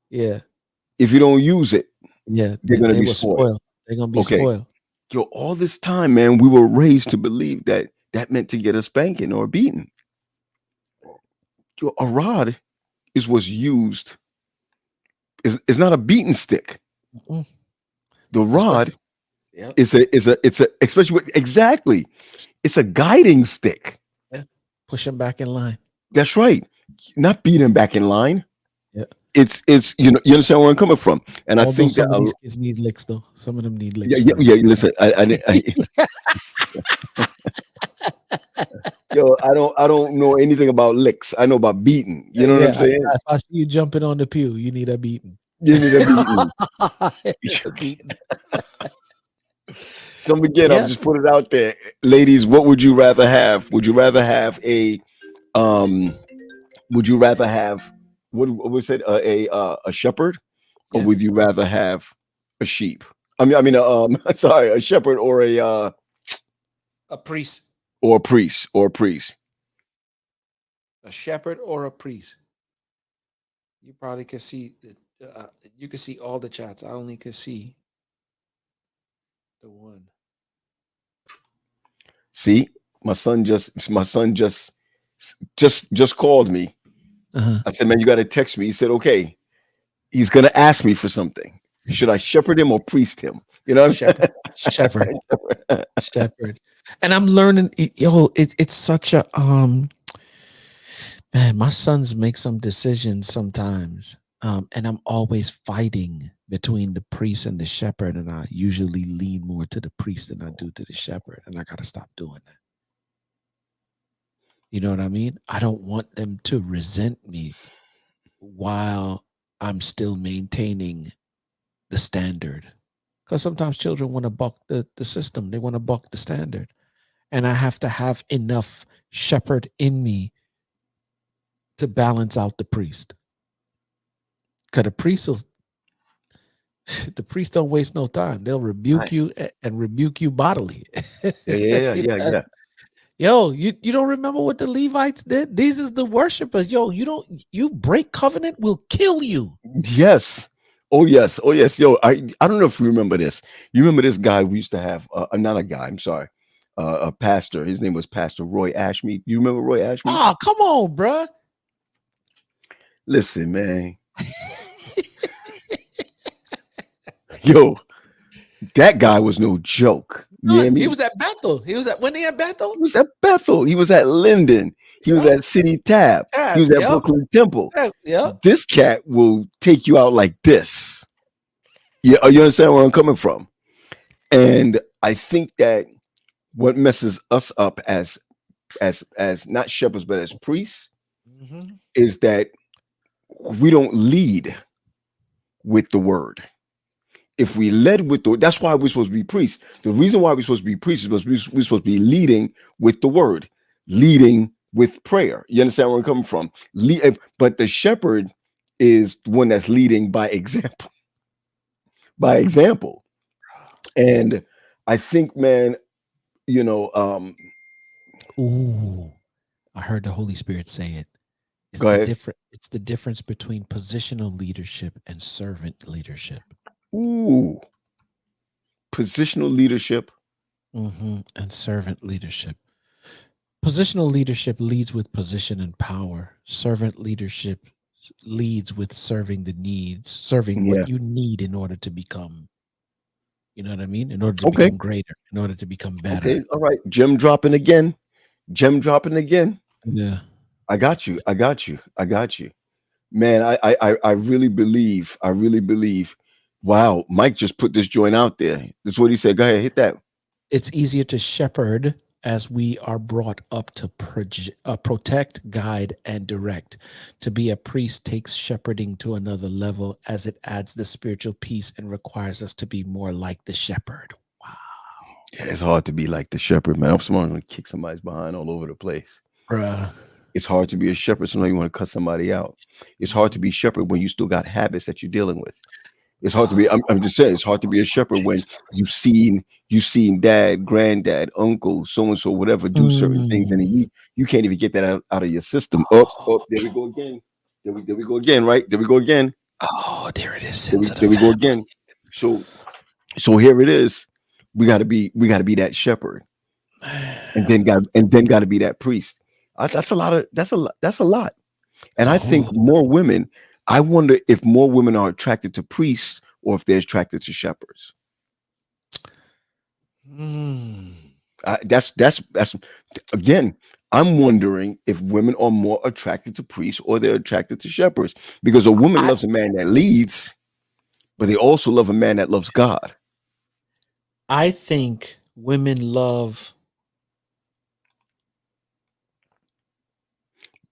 yeah,
if you don't use it,
yeah,
they're gonna
they
be
will
spoiled.
spoil. They're gonna be
Okay,
spoiled.
all this time, man, we were raised to believe that that meant to get a spanking or a beating. A rod is what's used. Is not a beating stick.
Mm-mm.
The
Especially,
rod
yep,
is a especially with, exactly. It's a guiding stick.
yeah. Push them back in line.
That's right. Not beat him back in line.
Yeah.
It's you understand where I'm coming from, and I
Although
think that
some of these kids need licks, though. Some of them need
yeah,
licks
yeah,
for real.
yeah. Listen, yo, I don't know anything about licks. I know about beating. You know what I'm
Yeah,
saying?
if I see you jumping on the pew, you need a beating.
You need a beating.
A beating.
So again, I'm
Yeah,
just put it out there, ladies. What would you rather have? Would you rather have a um? Would you rather have what was it a shepherd, or
yeah.
would you rather have a sheep? Sorry, a shepherd
A priest,
or a priest or a priest.
a shepherd, or a priest. You probably could see. You could see all the chats. I only could see the one.
See, my son just called me.
Uh-huh.
I said, man, you got to text me. He said, okay. He's gonna ask me for something. Should I shepherd him or priest him? You know what
Shepherd, shepherd, shepherd. And I'm learning. It's such a man. My sons make some decisions sometimes, and I'm always fighting between the priest and the shepherd, and I usually lean more to the priest than I do to the shepherd, and I got to stop doing that. You know what I mean? I don't want them to resent me while I'm still maintaining the standard. Because sometimes children want to buck the system, they want to buck the standard. And I have to have enough shepherd in me to balance out the priest. Because the priest will, the priest don't waste no time. They'll rebuke
right.
you and rebuke you bodily.
Yeah, yeah, yeah, yeah, yeah.
Yo, you don't remember what the Levites did? These is the worshipers. Yo, you break covenant, we'll kill you.
Yes. Oh yes. Oh yes. Yo, I don't know if you remember this. You remember this guy we used to have? Not a guy. I'm sorry. A pastor. His name was Pastor Roy Ashmead. You remember Roy Ashmead?
Oh, come on, bruh.
Listen, man. Yo, that guy was no joke. You hear
Son, he
me?
was at Bethel. He was at when he at Bethel?
He was at Bethel. He was at Linden. He was
Yep.
at City Tab. He
Tab.
was at
Yep.
Brooklyn Temple.
Yep.
This cat will take you out like this. Yeah, you understand where I'm coming from? And I think that what messes us up as not shepherds but as priests
Hmm.
is that we don't lead with the word. If we led with the, that's why we're supposed to be priests. The reason why we're supposed to be priests is because we're supposed to be leading with the word, leading with prayer. You understand where I'm coming from? But the shepherd is the one that's leading by example, by example. And I think, man, you know,
Ooh, I heard the Holy Spirit say it.
go ahead.
It's the difference between positional leadership and servant leadership.
Ooh, positional leadership.
And servant leadership. Positional leadership leads with position and power. Servant leadership leads with serving the needs, serving
Yeah.
what you need in order to become, you know what I mean? In order to
Okay.
become greater, in order to become
Okay.
better.
All right. Gem dropping again. Gem dropping again.
Yeah.
I got you. I got you. I got you. Man, I really believe. I really believe. Wow, Mike just put this joint out there. That's what he said. Go ahead, hit that.
It's easier to shepherd as we are brought up to protect, guide, and direct. To be a priest takes shepherding to another level as it adds the spiritual peace and requires us to be more like the shepherd. Wow.
Yeah, it's hard to be like the shepherd, man. I'm someone gonna kick somebody's behind all over the place.
Bruh.
It's hard to be a shepherd, sometimes you want to cut somebody out. It's hard to be shepherd when you still got habits that you're dealing with. It's hard to be. I'm just saying. It's hard to be a shepherd when you've seen dad, granddad, uncle, so and so, whatever, do certain things, and
Mm.
you can't even get that out of your system. Oh, there we go again. There we go again. Right there we go again.
Oh, there it is.
There we,
Sins of the
there we go
family.
again. So here it is. We got to be that shepherd, and
Man,
then got to be that priest. That's a lot of that's a lot.
it's
And
a
I
whole
think
lot.
more women. I wonder if more women are attracted to priests or if they're attracted to shepherds.
Mm.
That's again. I'm wondering if women are more attracted to priests or they're attracted to shepherds because a woman
I
loves a man that leads, but they also love a man that loves God.
I think women love.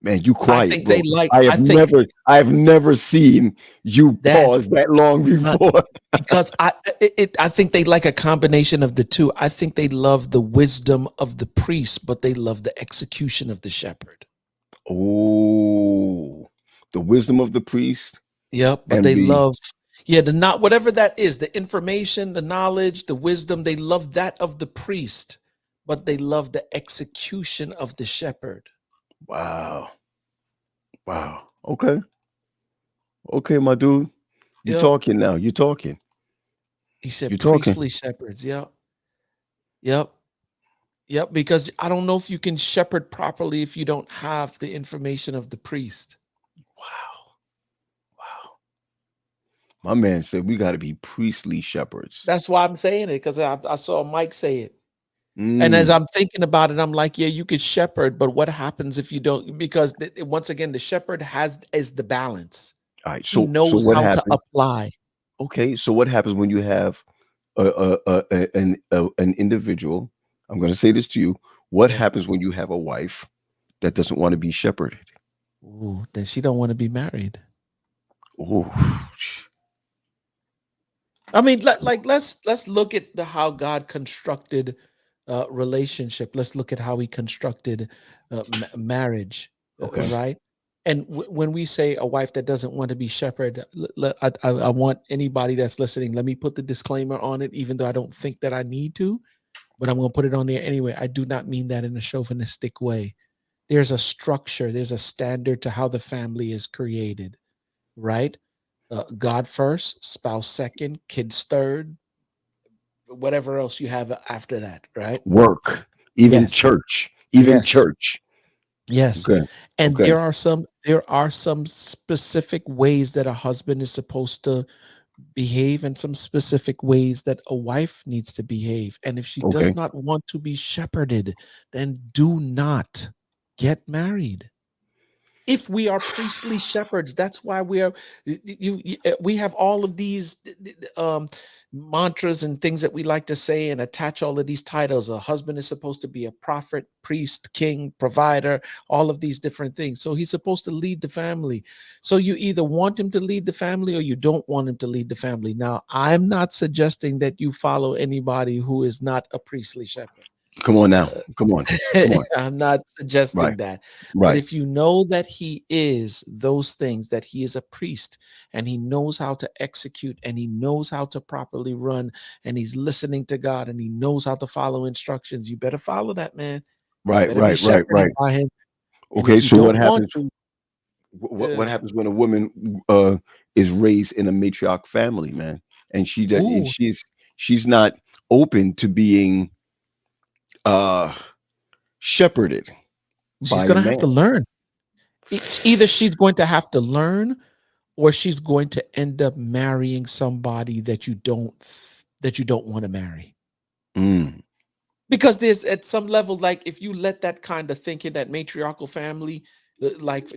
Man, you
I
quiet,
think they
bro.
like.
I
I
have
think
never, I have never seen you
that
pause that long
uh,
before.
because I think they like a combination of the two. I think they love the wisdom of the priest, but they love the execution of the shepherd.
Oh, the wisdom of the priest
Yep, but
and
they
the
love, yeah, the not whatever that is, the information, the knowledge, the wisdom, they love that of the priest, but they love the execution of the shepherd.
wow, wow. Okay, okay, my dude. You
Yep.
talking now? You talking?
He said
You talking?
priestly shepherds. Yep. Yep. Yep. Because I don't know if you can shepherd properly if you don't have the information of the priest.
Wow, wow. My man said we got to be priestly shepherds.
That's why I'm saying it, because I saw Mike say it. And as
Mm.
I'm thinking about it, I'm like, yeah, you could shepherd, but what happens if you don't? Because once again, the shepherd has is the balance.
All right.
He
So
knows
what
how to
happens?
apply.
Okay. So what happens when you have an individual? I'm going to say this to you. What
Yeah.
happens when you have a wife that doesn't want to be shepherded?
Ooh, then she don't want to be married.
Oh,
I mean, let's look at the how God constructed relationship. Let's look at how He constructed marriage,
okay.
right? And when we say a wife that doesn't want to be shepherd, I want anybody that's listening. Let me put the disclaimer on it, even though I don't think that I need to, but I'm going to put it on there anyway. I do not mean that in a chauvinistic way. There's a structure. There's a standard to how the family is created, right? God first, spouse second, kids third, whatever else you have after that, right?
Work, even
Yes,
church, even
yes,
church.
yes.
Okay.
And
Okay.
there are some specific ways that a husband is supposed to behave in some specific ways that a wife needs to behave. And if she does
Okay.
not want to be shepherded, then do not get married. If we are priestly shepherds, that's why we are we have all of these mantras and things that we like to say and attach all of these titles. A husband is supposed to be a prophet, priest, king, provider, all of these different things. So he's supposed to lead the family. So you either want him to lead the family or you don't want him to lead the family. Now, I'm not suggesting that you follow anybody who is not a priestly shepherd.
Come on now. Come on. Come on.
I'm not
Right.
suggesting that. But
Right.
if you know that he is those things, that he is a priest and he knows how to execute and he knows how to properly run and he's listening to God and he knows how to follow instructions, you better follow that man. You
Right.
better be
Right. Right.
shepherded
Right.
by him. And
Okay.
if you
So what
don't want
happens?
to,
What happens when a woman is raised in a matriarch family, man, and
ooh,
she's not open to being uh shepherded
she's
by a
going to have
man?
to learn. Either she's going to have to learn or she's going to end up marrying somebody that you don't want to marry.
Mm.
Because there's at some level, like if you let that kind of think in that matriarchal family, like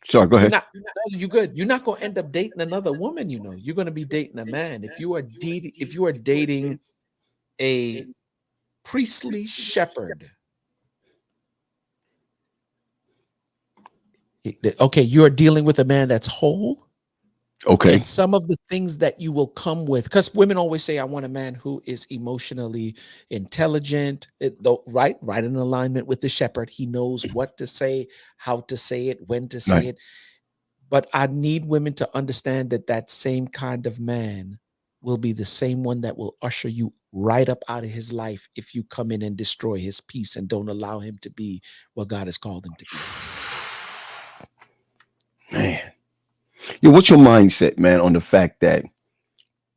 Sorry. Go
you're
ahead.
not no, you good. You're not going to end up dating another woman. You're going to be dating a man. If you are dating a priestly shepherd, okay, you are dealing with a man that's whole.
Okay.
And some of the things that you will come with, because women always say, I want a man who is emotionally intelligent, right in alignment with the shepherd. He knows what to say, how to say it, when to say
Right.
it. But I need women to understand that that same kind of man will be the same one that will usher you right up out of his life if you come in and destroy his peace and don't allow him to be what God has called him to be.
Man. Yeah. What's your mindset, man, on the fact that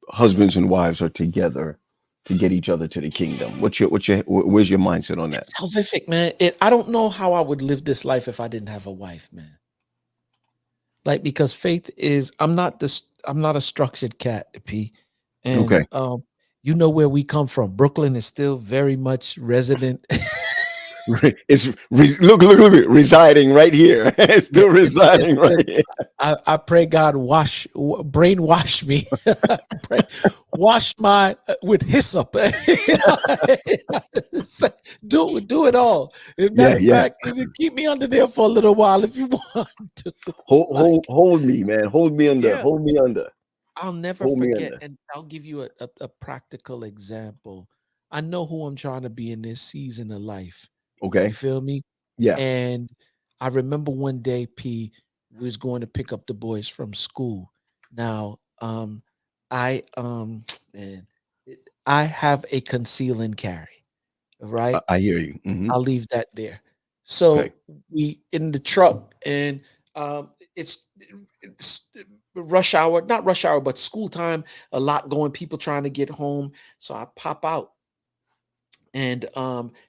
husbands and wives are together to get each other to the kingdom? Where's your mindset on that?
It's salvific, man. I don't know how I would live this life if I didn't have a wife, man. Like, because faith is, I'm not a structured cat, P. And
Okay.
you know where we come from. Brooklyn is still very much resident.
Look at it, residing right here. It's
Yeah,
still
it's
residing right
still,
here.
I pray God brainwash me, pray, wash my with hyssop. You know, do it all. As a
Yeah,
matter of
yeah.
fact, keep me under there for a little while if you want to. Like,
Hold me, man. Hold me under.
yeah,
Hold me under.
I'll never
Hold me
forget,
under.
and I'll give you a practical example. I know who I'm trying to be in this season of life. You
Okay.
feel me?
Yeah.
And I remember one day, P, we was going to pick up the boys from school. Now, I man, I have a conceal and carry, right?
I hear you.
I'll leave that there.
Okay.
So we in the truck, and it's rush hour, not rush hour, but school time. A lot going, people trying to get home. So I pop out, and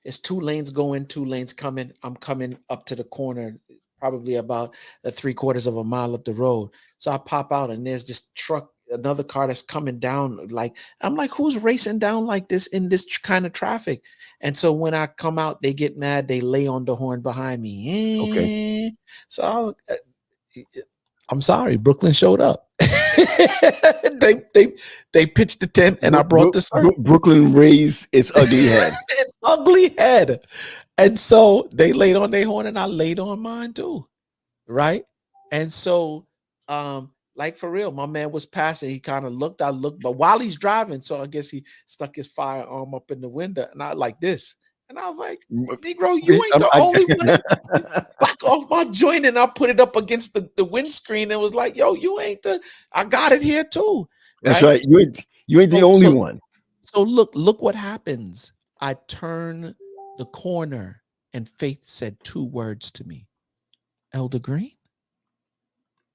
it's two lanes going, two lanes coming. I'm coming up to the corner, probably about a three-quarters of a mile up the road. So I pop out, and there's this truck, another car that's coming down. Like, I'm like, who's racing down like this in this kind of traffic? And so when I come out, they get mad. They lay on the horn behind
Okay.
me. So I'm sorry, Brooklyn showed up. They pitched the tent, and I brought the circle.
Brooklyn raised its ugly head.
Its ugly head. And so they laid on their horn and I laid on mine too. Right. And so, like for real, my man was passing. He kind of looked, I looked, but while he's driving, so I guess he stuck his firearm up in the window and I like this. And I was like, Negro, you ain't the only one. Back off my joint, and I put it up against the windscreen and was like, yo, you ain't I got it here too.
That's
Right.
right. You ain't the
So
only
so
one.
so look what happens. I turn the corner and Faith said two words to me. Elder Green.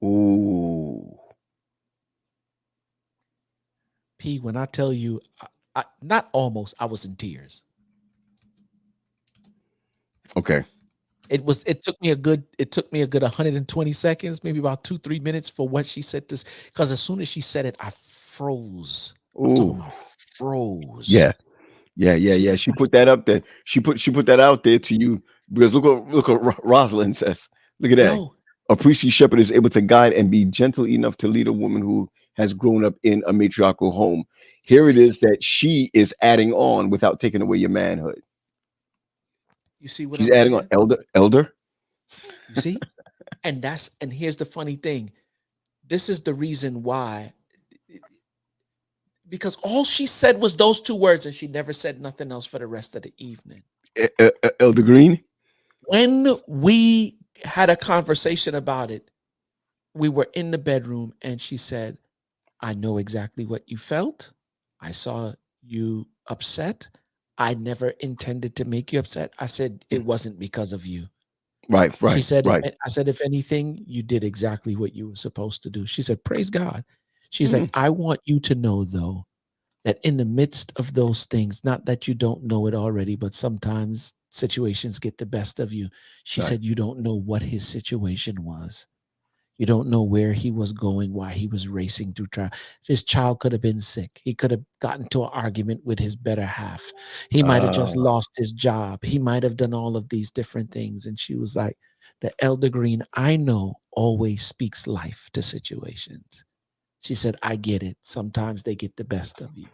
Ooh.
P, when I tell you, not almost, I was in tears.
Okay.
It took me a good 120 seconds, maybe about 2, 3 minutes for what she said this. Because as soon as she said it, I froze. I'm talking
Ooh,
about froze.
yeah, yeah, yeah,
She
yeah.
was
She
like,
put that up there. She put that out there to you because look what Rosalind says. Look at that.
yo,
A priestly shepherd is able to guide and be gentle enough to lead a woman who has grown up in a matriarchal home. Here it is
see,
that she is adding on without taking away your manhood.
you see what
She's
I'm
adding on
saying?
elder.
You see? And here's the funny thing. This is the reason why, because all she said was those two words and she never said nothing else for the rest of the evening.
Elder Green.
When we had a conversation about it, we were in the bedroom and she said, I know exactly what you felt. I saw you upset. I never intended to make you upset. I said it wasn't because of you.
Right,
She
right,
said,
right.
I said, if anything, you did exactly what you were supposed to do. She said, praise God. She's like,
Mm,
I want you to know, though, that in the midst of those things, not that you don't know it already, but sometimes situations get the best of you. She
right.
said, you don't know what his situation was. You don't know where he was going, why he was racing through trial. His child could have been sick. He could have gotten to an argument with his better half. He might have just
Uh,
lost his job. He might have done all of these different things. And she was like, the Elder Green I know always speaks life to situations. She said, I get it. Sometimes they get the best of you.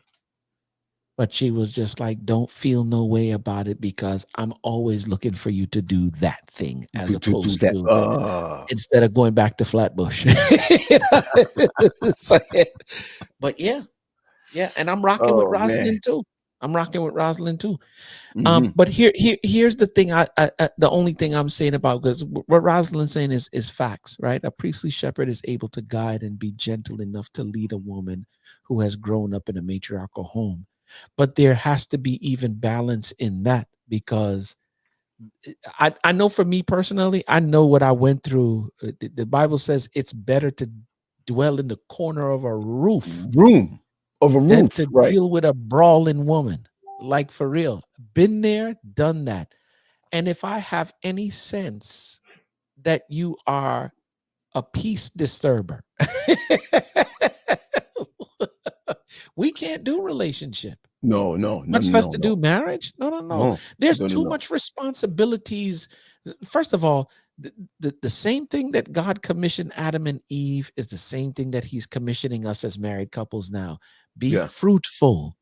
But she was just like, don't feel no way about it because I'm always looking for you to do that thing as
to
opposed
that.
to instead of going back to Flatbush. It's like- but yeah, yeah, and I'm rocking with
Oh man.
Rosalind too. I'm rocking with Rosalind too.
Hmm.
But here's the thing. The only thing I'm saying about because what Rosalind's saying is facts, right? A priestly shepherd is able to guide and be gentle enough to lead a woman who has grown up in a matriarchal home. But there has to be even balance in that because I know for me personally, I know what I went through. The Bible says it's better to dwell in the corner of a roof
Room of a
than to
roof, right?
deal with a brawling woman. Like for real. Been there, done that. And if I have any sense that you are a peace disturber, we can't do relationship.
No, no, no,
Much less
no,
to
no,
do marriage. No, no, no.
no,
There's
no, no,
too
no.
much responsibilities. First of all, the same thing that God commissioned Adam and Eve is the same thing that he's commissioning us as married couples now. Be
Yeah,
fruitful,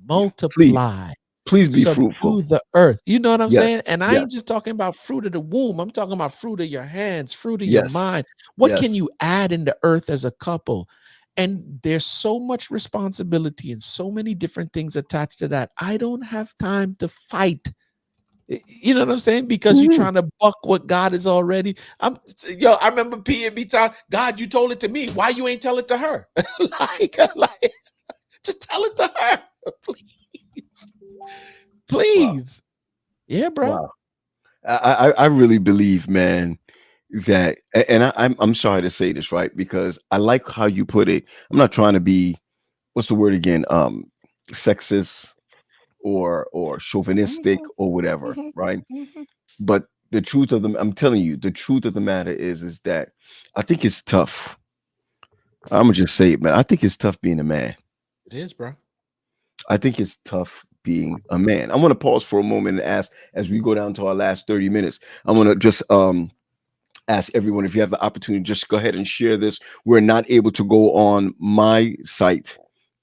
yeah. Please,
multiply,
please be
subdue
fruitful.
the earth. You know what I'm
Yes,
saying? And I
yes,
ain't just talking about fruit of the womb. I'm talking about fruit of your hands, fruit of your
yes,
mind. What can
yes.
you add in the earth as a couple? And there's so much responsibility and so many different things attached to that. I don't have time to fight. You know what I'm saying? Because you're
Mhm.
trying to buck what God is already. I remember P and B time. God, you told it to me. Why you ain't tell it to her? like, just tell it to her, please,
Wow,
please. Yeah, bro.
wow. I really believe, man, that, and I'm sorry to say this, right? Because I like how you put it. I'm not trying to be, what's the word again? Sexist or chauvinistic
Mhm,
or whatever,
mhm,
right?
mhm.
But the truth of the, I'm telling you, the truth of the matter is that I think it's tough. I'm gonna just say it, man. I think it's tough being a man.
It is, bro.
I think it's tough being a man. I want to pause for a moment and ask, as we go down to our last 30 minutes, I want to just ask everyone, if you have the opportunity, just go ahead and share this. We're not able to go on my site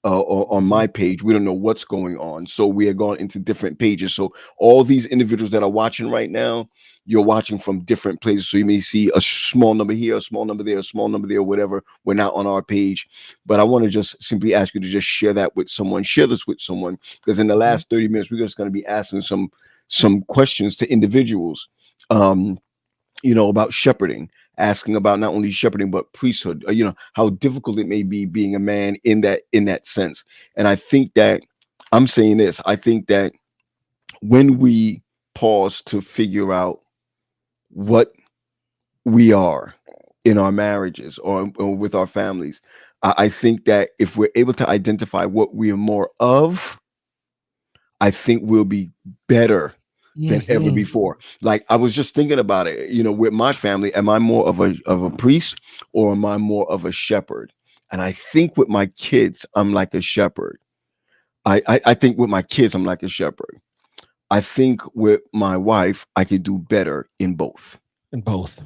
or on
Mhm,
my page. We don't know what's going on. So we are going into different pages. So all these individuals that are watching right now, you're watching from different places. So you may see a small number here, a small number there, a small number there, whatever. We're not on our page. But I want to just simply ask you to just share that with someone, share this with someone, because in the
mhm,
last 30 minutes, we're just going to be asking some questions to individuals. About shepherding, asking about not only shepherding but priesthood. How difficult it may be being a man in that sense. And I think that I'm saying this. I think that when we pause to figure out what we are in our marriages or with our families, I think that if we're able to identify what we are more of, I think we'll be better than ever
Mm-hmm.
before. Like I was just thinking about it, with my family, am I more of a priest or am I more of a shepherd? And I think with my kids, I'm like a shepherd. I think with my kids, I'm like a shepherd. I think with my wife, I could do better in both.
In both.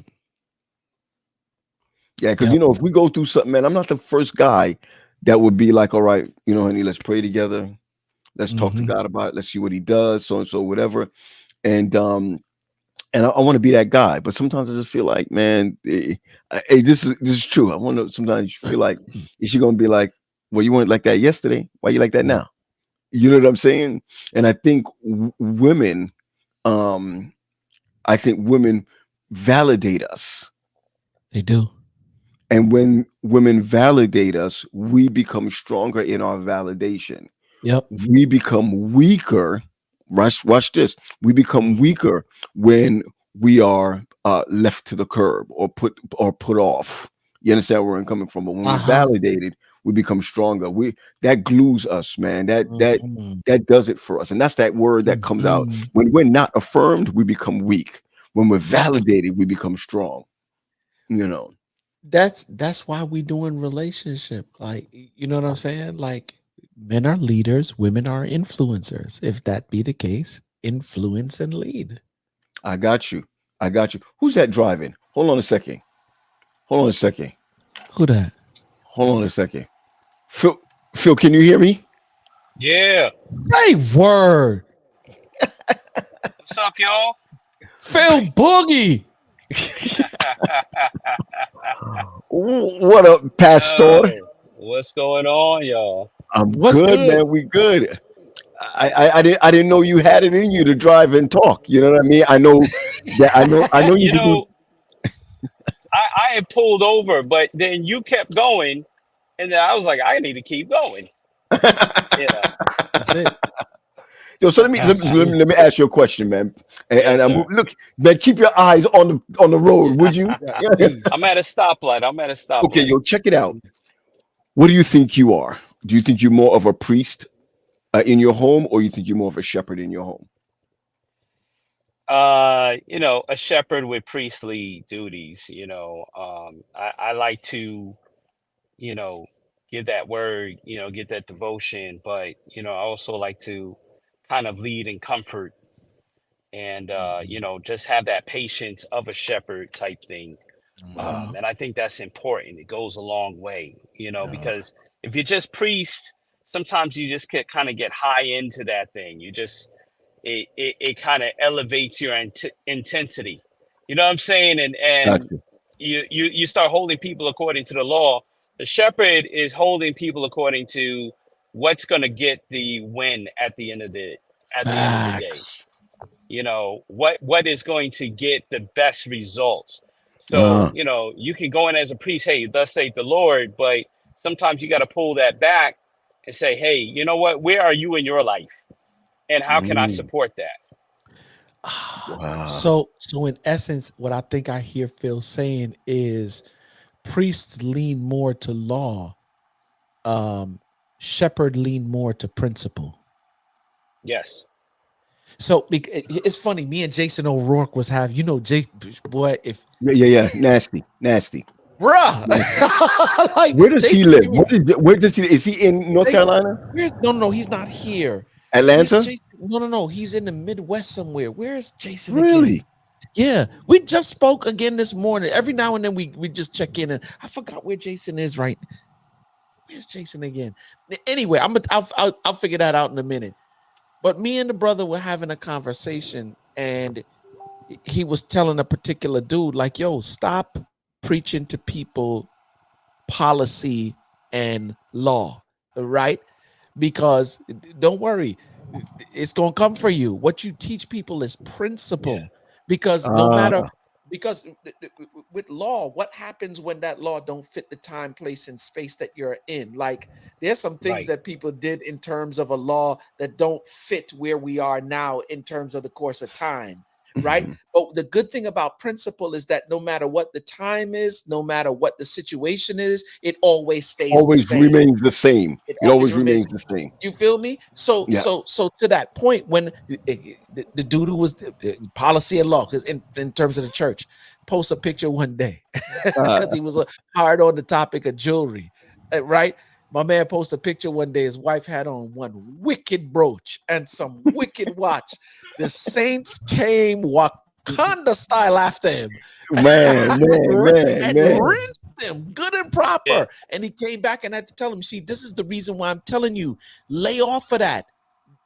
Yeah, because
Yep.
if we go through something, man, I'm not the first guy that would be like, all right, honey, let's pray together. Let's talk to
Mm-hmm.
God about it. Let's see what he does, so and so, whatever. And I want to be that guy, but sometimes I just feel like, man, hey, this is true. I want to. Sometimes you feel like, is she gonna be like, well, you weren't like that yesterday. Why you like that
Right.
now? You know what I'm saying? And I think women, um, validate us,
They do.
and when women validate us, we become stronger in our validation.
Yep.
We become weaker. Watch this. We become
Mhm.
weaker when we are left to the curb or put off. You understand where I'm coming from? But when we're
Uh-huh.
validated, we become stronger. We that glues us, man.
Mhm.
That does it for us. And that's that word that comes out
Mhm.
when we're not affirmed. We become weak. When we're
That
validated, we become strong. You know.
that's why we doing relationship. Like, you know what I'm saying? Like, men are leaders, women are influencers. If that be the case, influence and lead.
I got you. I got you. Who's that driving? Hold on a second. Hold on a second.
Who that?
Hold on a second. Phil, Phil, can you hear me?
Yeah.
Say word.
What's up, y'all?
Phil Boogie.
What up, Pastor?
Yo, what's going on, y'all?
I'm
What's
good,
good?
man. We good. I didn't know you had it in you to drive and talk. You know what I mean? I know you
You
can do.
know, I had pulled over, but then you kept going, and then I was like, I need to keep going. You know.
That's it.
Yo, so let me let
That's
me, let
it.
me let me ask you a question, man. And
Yes,
I'm
sir.
look, man. Keep your eyes on the road,
Yeah,
would you?
yeah, please.
I'm at a stoplight. I'm at a
Okay,
stoplight.
yo, check it out.
Please.
What do you think you are? Do you think you're more of a priest in your home, or you think you're more of a shepherd in your home?
A shepherd with priestly duties. I like to, you know, give that word, get that devotion, but I also like to kind of lead and comfort and
Mhm.
just have that patience of a shepherd type thing.
Mhm.
And I think that's important. It goes a long way,
Yeah.
because if you're just priest, sometimes you just get high into that thing. It kind of elevates your intensity. You know what I'm saying? And
Gotcha.
you start holding people according to the law. The shepherd is holding people according to what's going to get the win at the end of the day.
Facts.
What is going to get the best results. So
Uh,
you can go in as a priest, hey, thus saith the Lord, but sometimes you got to pull that back and say, hey, you know what, where are you in your life and how can I
mm,
support that?
wow.
So in essence, what I think I hear Phil saying is priests lean more to law, um, shepherd lean more to principle.
Yes.
So it's funny. Me and Jason O'Rourke was having, boy, if
Yeah. Nasty, nasty, nasty.
bruh, like
Where does he
Jason,
live?
give me
Where does he? Is he in North
Jason.
Carolina,
No, he's not here. Where's
Atlanta?
Jason? No, he's in the Midwest somewhere. Where's Jason again?
Really?
Yeah, we just spoke again this morning. Every now and then we just check in, and I forgot where Jason is right. Where's Jason again? Anyway, I'll figure that out in a minute. But me and the brother were having a conversation, and he was telling a particular dude, like, yo, stop preaching to people policy and law, right? Because don't worry, it's going to come for you. What you teach people is
Yeah.
principle. Because no matter,
Ah,
because with law, what happens when that law don't fit the time, place, and space that you're in? Like, there's some things
Right.
that people did in terms of a law that don't fit where we are now in terms of the course of time. right?
Mhm.
But the good thing about principle is that no matter what the time is, no matter what the situation is, it always stays the
Always
same.
remains the same.
It
It
always
always
remains.
remains the same.
You feel me? So,
Yeah.
to that point, when the dude who was policy and law, because in terms of the church, post a picture one day
Uh,
because he was hard on the topic of jewelry, right? My man posted a picture one day. His wife had on one wicked brooch and some wicked watch. The Saints came Wakanda style after him
man, man, man,
and
man.
rinsed him good and
Yeah.
proper. And he came back and had to tell him, see, this is the reason why I'm telling you, lay off of that.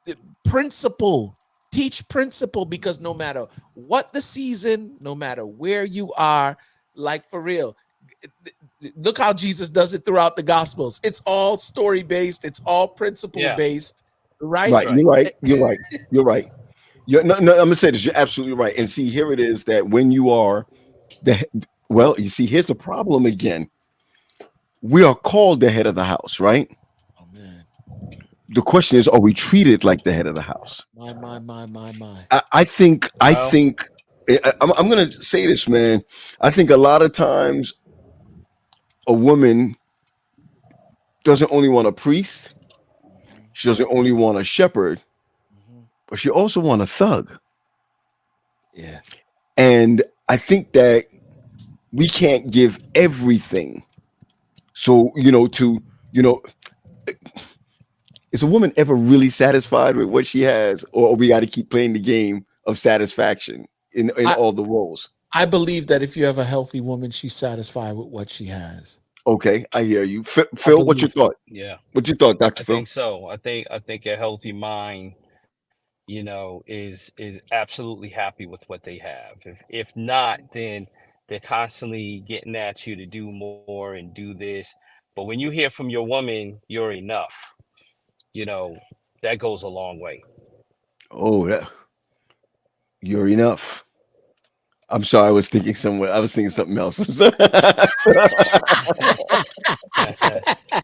The principle, teach principle, because no matter what the season, no matter where you are, like for real, look how Jesus does it throughout the Gospels. It's all story based, it's all principle
Yeah.
based, right?
That's
Right. You're
right.
right. You're right. You're right. No, I'm gonna say this. You're absolutely right. And see, here it is that when you are the well, you see, here's the problem again. We are called the head of the house, right?
Oh man,
The question is, are we treated like the head of the house?
my.
I
Well,
think I'm gonna say this, man. I think a lot of times a woman doesn't only want a priest,
Mhm,
she doesn't only want a shepherd,
mhm.
but she also want a thug.
Yeah.
And I think that we can't give everything. So, you know, is a woman ever really satisfied with what she has, or we got to keep playing the game of satisfaction in
I,
all the roles?
I believe that if you have a healthy woman, she's satisfied with what she has.
Okay, I hear you.
I
Phil, what's your
believe.
thought?
yeah.
What you thought, Dr.
I
Phil?
think so. I think a healthy mind, is absolutely happy with what they have. If not, then they're constantly getting at you to do more and do this. But when you hear from your woman, you're enough, you know, that goes a long way.
Oh, you're enough. I'm sorry, I was thinking somewhere. I was thinking something else.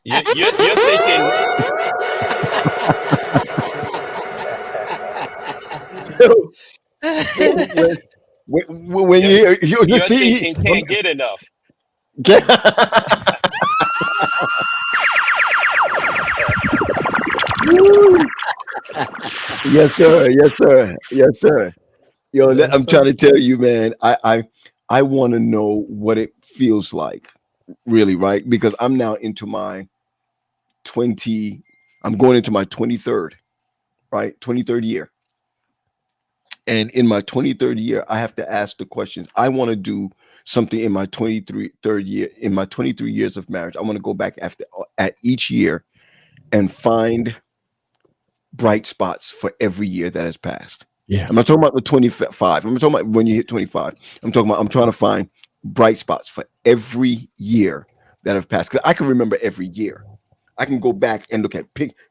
You're thinking,
Phil, when, when
you're,
you
you're
see,
thinking can't get enough.
yes, sir. Yes, sir. Yes, sir.
Yes,
I'm
sir.
trying to tell you, man. I want to know what it feels like, really, right? Because I'm now into my 20. I'm going into my 23rd, right? 23rd year, and in my 23rd year, I have to ask the questions. I want to do something in my 23 third year. In my 23 years of marriage, I want to go back after at each year and find bright spots for every year that has passed.
Yeah.
I'm not talking about the 25. I'm not talking about when you hit 25. I'm trying to find bright spots for every year that have passed. Because I can remember every year. I can go back and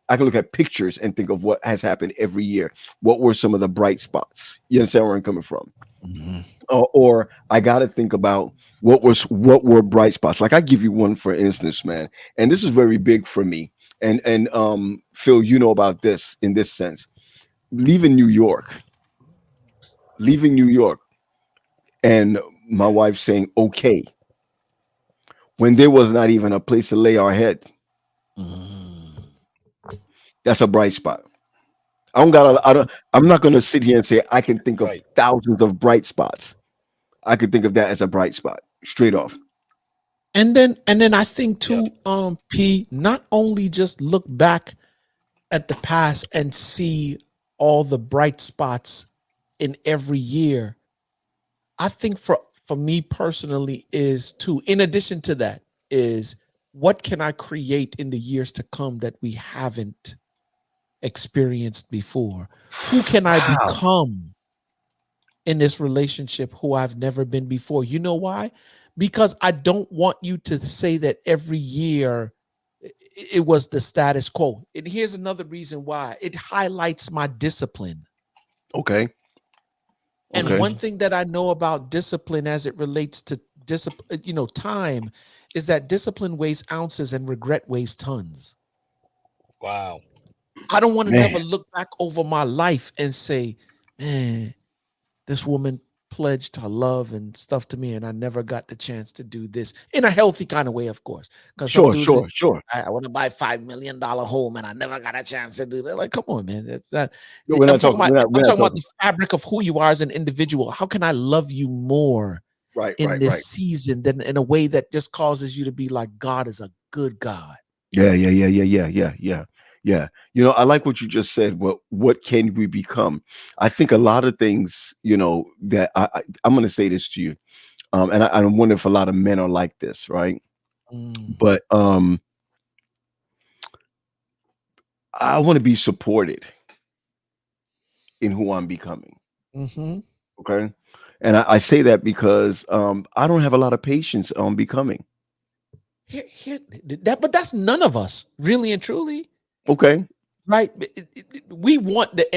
I can look at pictures and think of what has happened every year. What were some of the bright spots? You understand where I'm coming from?
Mhm.
Or I got to think about what were bright spots. Like I give you one for instance, man, and this is very big for me. And Phil, you know about this in this sense. Leaving New York, leaving New York, and my wife saying okay when there was not even a place to lay our head.
Mm.
That's a bright spot. I don't got. I don't. I'm not going to sit here and say I can think of
Right.
thousands of bright spots. I could think of that as a bright spot, straight off.
And then I think
Yeah.
too, P, not only just look back at the past and see all the bright spots in every year. I think for me personally is to, in addition to that, is what can I create in the years to come that we haven't experienced before? Who can I
Wow.
become in this relationship who I've never been before? You know why? Because I don't want you to say that every year it was the status quo. And here's another reason why: it highlights my discipline.
Okay.
And
Okay.
one
Hmm.
thing that I know about discipline as it relates to discipline, time, is that discipline weighs ounces and regret weighs tons.
Wow.
I don't want to
Man.
never look back over my life and say, man, this woman pledged her love and stuff to me, and I never got the chance to do this in a healthy kind of way, of course. Because some
Sure,
dudes, be,
sure.
I want to buy $5 million home, and I never got a chance to do that. Like, come on, man, that's not.
No, we're
I'm
not
talking
talking.
about.
We're
I'm
not
talking about
talking.
the fabric of who you are as an individual. How can I love you more
Right,
in
right,
this
right.
season than in a way that just causes you to be like, God is a good God.
Yeah. I like what you just said. What can we become? I think a lot of things, that I'm going to say this to you. And I wonder if a lot of men are like this, right?
Mm,
But I want to be supported in who I'm becoming.
mm-hmm.
Okay. And I say that because I don't have a lot of patience on becoming.
But that's none of us, really and truly.
Okay.
Right? We want the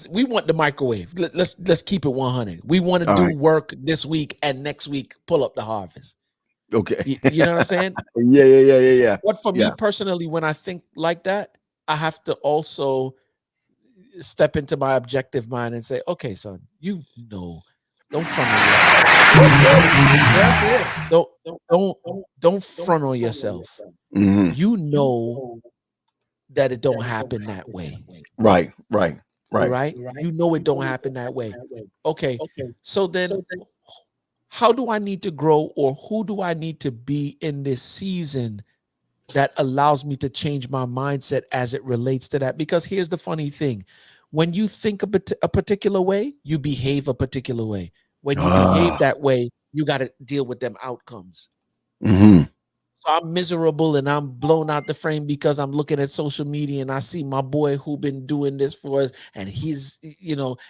we want the microwave. Let's keep it 100. We want to
All
do
right.
work this week and next week pull up the harvest.
Okay.
You know what I'm saying?
Yeah.
But for me
Yeah.
personally, when I think like that, I have to also step into my objective mind and say, okay, son, know, don't front on yourself.
That's it.
Don't don't don't front on yourself.
Hmm.
You know that it don't happen that way.
Right.
Right? You know it don't happen that way. Okay. So then how do I need to grow, or who do I need to be in this season that allows me to change my mindset as it relates to that? Because here's the funny thing. When you think a particular way, you behave a particular way. When you behave
Ah.
that way, you got to deal with them outcomes.
Hmm.
So I'm miserable and I'm blown out the frame because I'm looking at social media and I see my boy who been doing this for us, and he's,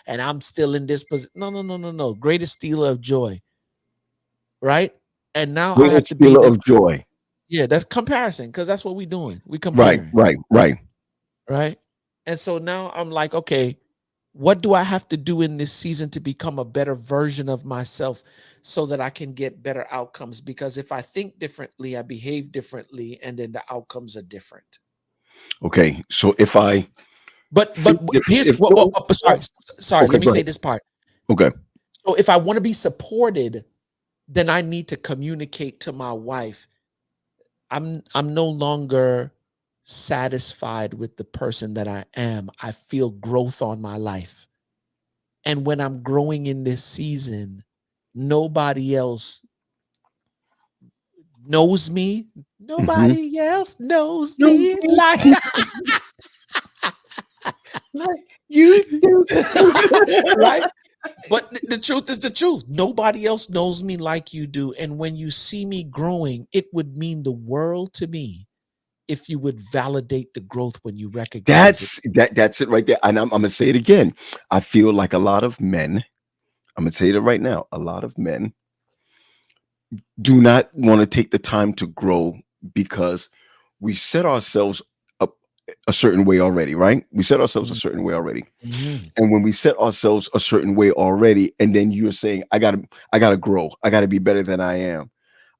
and I'm still in this position. No. Greatest stealer of joy, right? And now I have
Greatest
to be in
stealer
this.
of joy.
Yeah, that's comparison, because that's what we're doing. We
Right.
comparing,
Right.
right? And so now I'm like, okay, what do I have to do in this season to become a better version of myself so that I can get better outcomes? Because if I think differently, I behave differently, and then the outcomes are different.
Okay. So if I
But
think different,
here's
if
what. Sorry.
okay,
Let me
go
say
ahead.
this part.
Okay.
So if I want to be supported, then I need to communicate to my wife. I'm no longer satisfied with the person that I am. I feel growth on my life. And when I'm growing in this season, nobody else knows me.
Hmm.
Nobody else knows
No,
me like
like you do.
right. But the truth is the truth. Nobody else knows me like you do. And when you see me growing, it would mean the world to me if you would validate the growth when you recognize it.
That's it right there. And I'm gonna say it again. I feel like a lot of men, I'm gonna say it right now, a lot of men do not want to take the time to grow because we set ourselves up a certain way already, right? We set ourselves a certain way already.
Mhm.
And when we set ourselves a certain way already, and then you're saying, I gotta grow, I gotta be better than I am.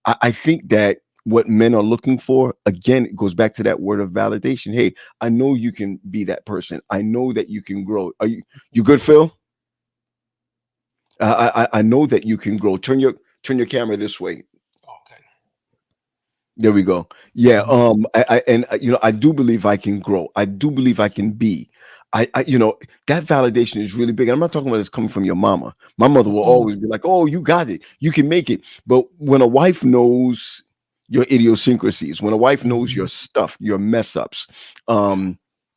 I think that what men are looking for, again, it goes back to that word of validation. Hey, I know you can be that person. I know that you can grow. Are you good, Phil? I know that you can grow. Turn your camera this way.
Okay.
There we go. Yeah.
Mhm.
I do believe I can grow. I do believe I can be. That validation is really big. I'm not talking about this coming from your mama. My mother will
Mm-mm.
always be like, "Oh, you got it. You can make it." But when a wife knows your idiosyncrasies, when a wife knows
Mhm.
your stuff, your mess ups,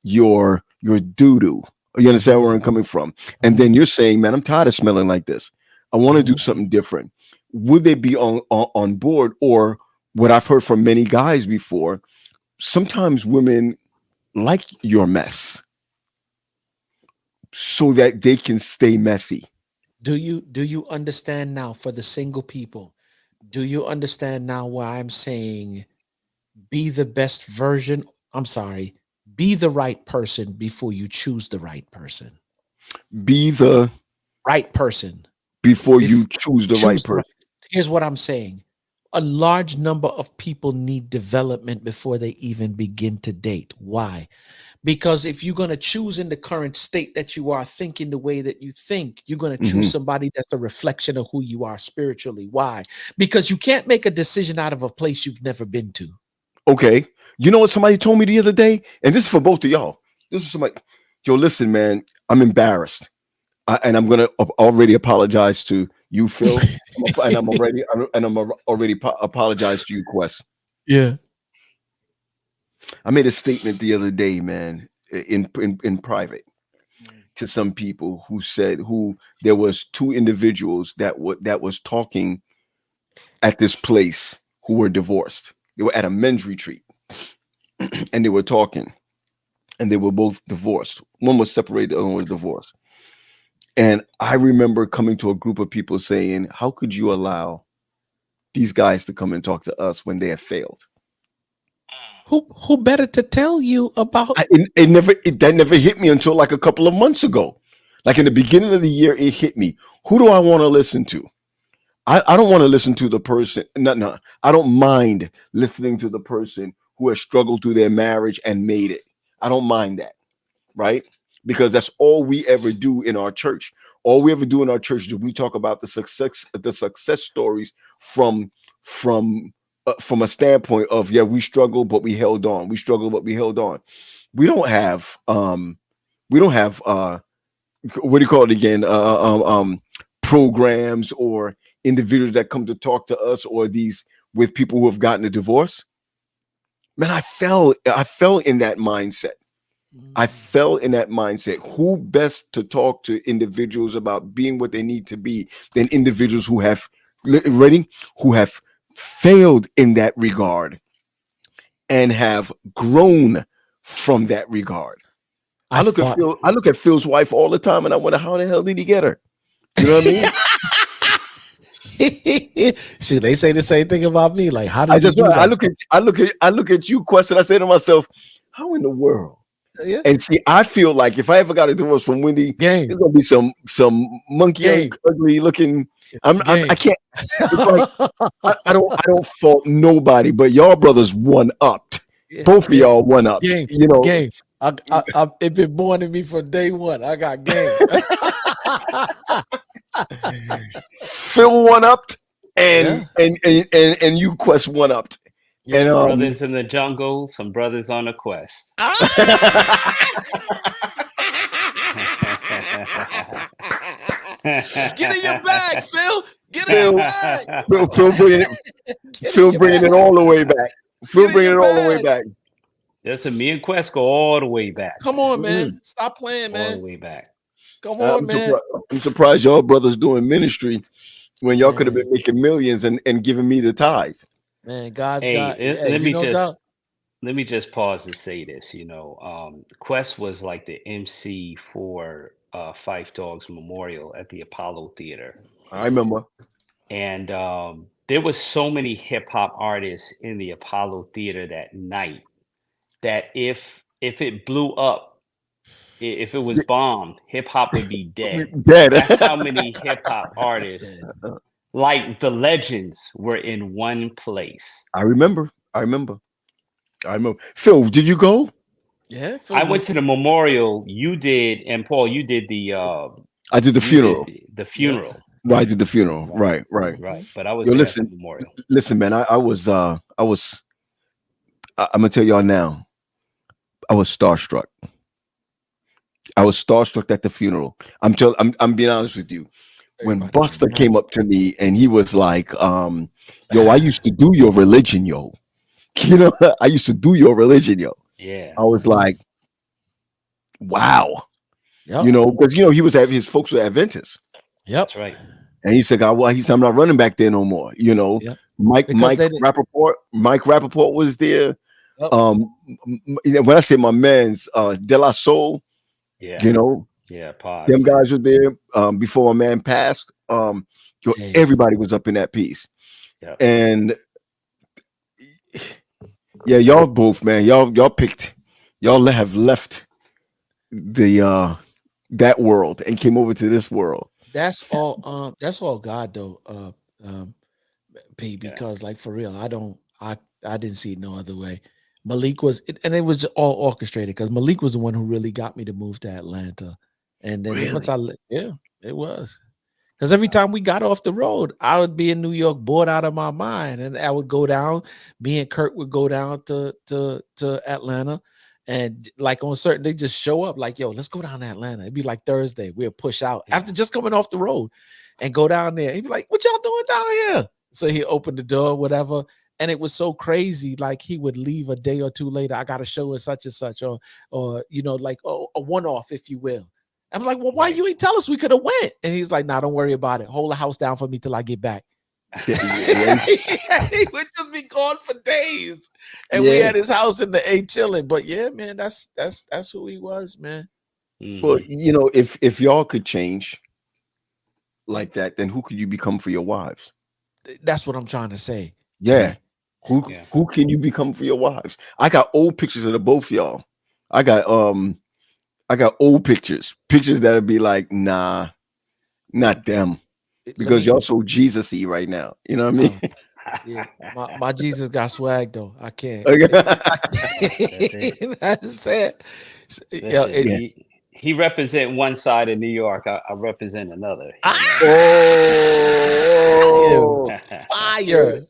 your doo doo, you understand
Mhm.
where I'm coming from, and then
Mhm.
you're saying, "Man, I'm tired of smelling like this. I want to do
Mhm.
something different." Would they be on board, or what I've heard from many guys before, sometimes women like your mess so that they can stay messy.
Do you understand now, for the single people? Do you understand now why I'm saying be the best version? I'm sorry, be the right person before you choose the right person.
Be the
Right person.
before
Bef-
you choose the right
Choose the right.
person.
Here's what I'm saying. A large number of people need development before they even begin to date. Why? Because if you're going to choose in the current state that you are thinking the way that you think, you're going to choose
Hmm.
somebody that's a reflection of who you are spiritually. Why? Because you can't make a decision out of a place you've never been to.
Okay. You know what somebody told me the other day? And this is for both of y'all. This is somebody, yo, listen, man, I'm embarrassed. And I'm gonna already apologize to you, Phil, and I'm already apologize to you, Quest.
Yeah.
I made a statement the other day, man, in private to some people who said who there was two individuals that was talking at this place who were divorced. They were at a men's retreat and they were talking and they were both divorced. One was separated, the other one was divorced. And I remember coming to a group of people saying, "How could you allow these guys to come and talk to us when they have failed?"
Who better to tell you about?
That never hit me until like a couple of months ago. Like in the beginning of the year, it hit me. Who do I want to listen to? I don't want to listen to the person. No, no, I don't mind listening to the person who has struggled through their marriage and made it. I don't mind that, right? Because that's all we ever do in our church. All we ever do in our church is we talk about the success stories from from from a standpoint of, yeah, we struggled but we held on. We struggled but we held on. We don't have we don't have what do you call it again? Programs or individuals that come to talk to us, or these with people who have gotten a divorce. Man, I fell in that mindset. I fell in that mindset. Who best to talk to individuals about being what they need to be than individuals who have ready, who have failed in that regard and have grown from that regard.
I thought.
I look at Phil's wife all the time and I wonder how the hell did he get her? You know what I mean?
Shoot, they say the same thing about me. Like, how
I
did you
just
do that?
I look at you, Quest, and I say to myself, how in the world?
Yeah.
And see, I feel like if I ever got a divorce from Wendy,
Game.
there's gonna be some monkey
Game.
ugly looking. I
Game.
can't. It's like I don't fault nobody, but y'all brothers one upped.
Yeah.
Both of
Yeah.
y'all one upped.
Game.
You know,
Game. It been born in me from day one. I got game.
Phil one upped,
Yeah.
and you Quest one upped,
Yeah.
and
Some brothers in the jungle, some brothers on a quest.
Get in your bag, Phil. Get in your
Phil,
bag.
Phil bringing it,
Get in
Phil
your
bringing
bag.
it all the way back. Phil
Get in
bringing
your
it all the way
bag.
back.
Listen, me and Quest go all the way back.
Come on,
Mhm.
man. Stop playing,
All the
man.
way back.
Come on, man.
I'm surprised y'all brothers doing ministry when y'all could have
Man,
been making millions and giving me the tithe.
man, God's
Hey,
got. Hey, you know, dog.
let me just pause to say this. Quest was like the MC for Fife Dogs Memorial at the Apollo Theater,
I remember.
and there was so many hip hop artists in the Apollo Theater that night that if it blew up, if it was bombed, hip hop would be dead.
Dead.
That's how many hip hop artists,
Yeah.
like the legends, were in one place.
I remember. I remember. I remember. Phil, did you go?
Yeah,
I
Phil
went
was.
to the memorial. You did, and Paul,
I did the funeral.
the
Yep.
funeral.
Right, I did the funeral.
Right,
Right, right.
right. But I was
Yo,
there at the
listen,
memorial.
listen, man. I'm gonna tell y'all now. I was starstruck. I was starstruck at the funeral. I'm being honest with you. When
Everybody was
Buster came
running.
up to me and he was like, yo, I used to do your religion, yo. You know, I used to do your religion, yo.
Yeah,
I was like, wow.
Yep.
You know, because he was his folks were Adventists.
Yep.
that's right.
And he said, well, he said, I'm not running back there no more. You know,
Yep.
Mike
Because
Mike
they did.
Mike Rappaport was there.
Yep.
When I say my man's De La Soul,
Yeah,
you know,
yeah.
them
Pause.
guys were there before my man passed.
Hey.
Everybody was up in that piece.
Yeah,
And yeah, y'all both, man, y'all picked, y'all have left the that world and came over to this world.
That's all. That's all God though. Um, P,
Yeah.
because like for real, I didn't see it no other way. Malik was, and it was all orchestrated because Malik was the one who really got me to move to Atlanta. And then once
Really?
yeah, it was. Because every time we got off the road, I would be in New York, bored out of my mind, and I would go down. Me and Kurt would go down to Atlanta, and like on certain, they just show up like, "Yo, let's go down to Atlanta." It'd be like Thursday. We'll push out
Yeah.
after just coming off the road, and go down there. He'd be like, "What y'all doing down here?" So he opened the door, whatever. And it was so crazy. Like he would leave a day or two later. I got a show in such and such, or like a one off, if you will. I was like, well, why
Right.
you ain't tell us we could have went? And he's like, nah, don't worry about it. Hold the house down for me till I get back.
When,
He would just be gone for days. And we
yeah.
had his house in the A chilling. But yeah, man, that's who he was, man.
Well,
Hmm.
if y'all could change like that, then who could you become for your wives?
That's what I'm trying to say.
Yeah.
P.
Who
Yeah.
who can you become for your wives? I got old pictures of the both of y'all. I got I got old pictures. Pictures that'll be like, nah, not them.
Let
Because
me
y'all so Jesus-y right now. You know what I
uh
mean?
yeah. My Jesus got swag though. I can't.
Okay.
I
That's it.
can't. That's it. Yeah,
Listen,
it,
Yeah.
he represent one side of New York. I represent another. You know.
fire,
Oh,
fire.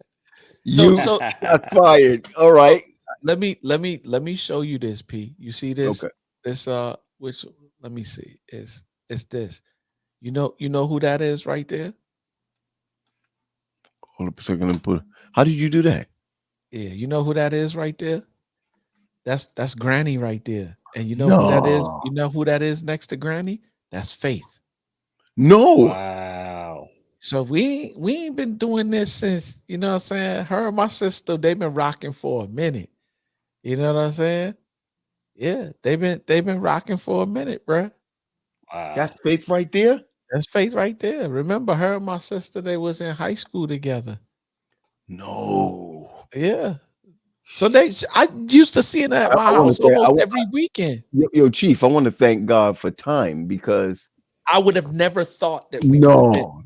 So
you
so
got fired. All
so
right.
let me show you this, P. You see this
Okay.
this which let me see. It's this. You know who that is right there?
Hold up a second. Let me put. How did you do that?
Yeah, you know who that is right there? That's Granny right there. And you know who that is?
No.
You know who that is next to Granny? That's Faith.
No.
Wow.
So we ain't been doing this since, you know what I'm saying? Her and my sister, they've been rocking for a minute. You know what I'm saying? Yeah, they've been rocking for a minute, bruh.
Wow.
That's faith right there?
That's Faith right there. Remember her and my sister, they was in high school together.
No.
Yeah. So I used to see her at my
I want to
house
say
almost every weekend.
yo, Chief, I want to thank God for time because
I would have never thought that we would have been.
no.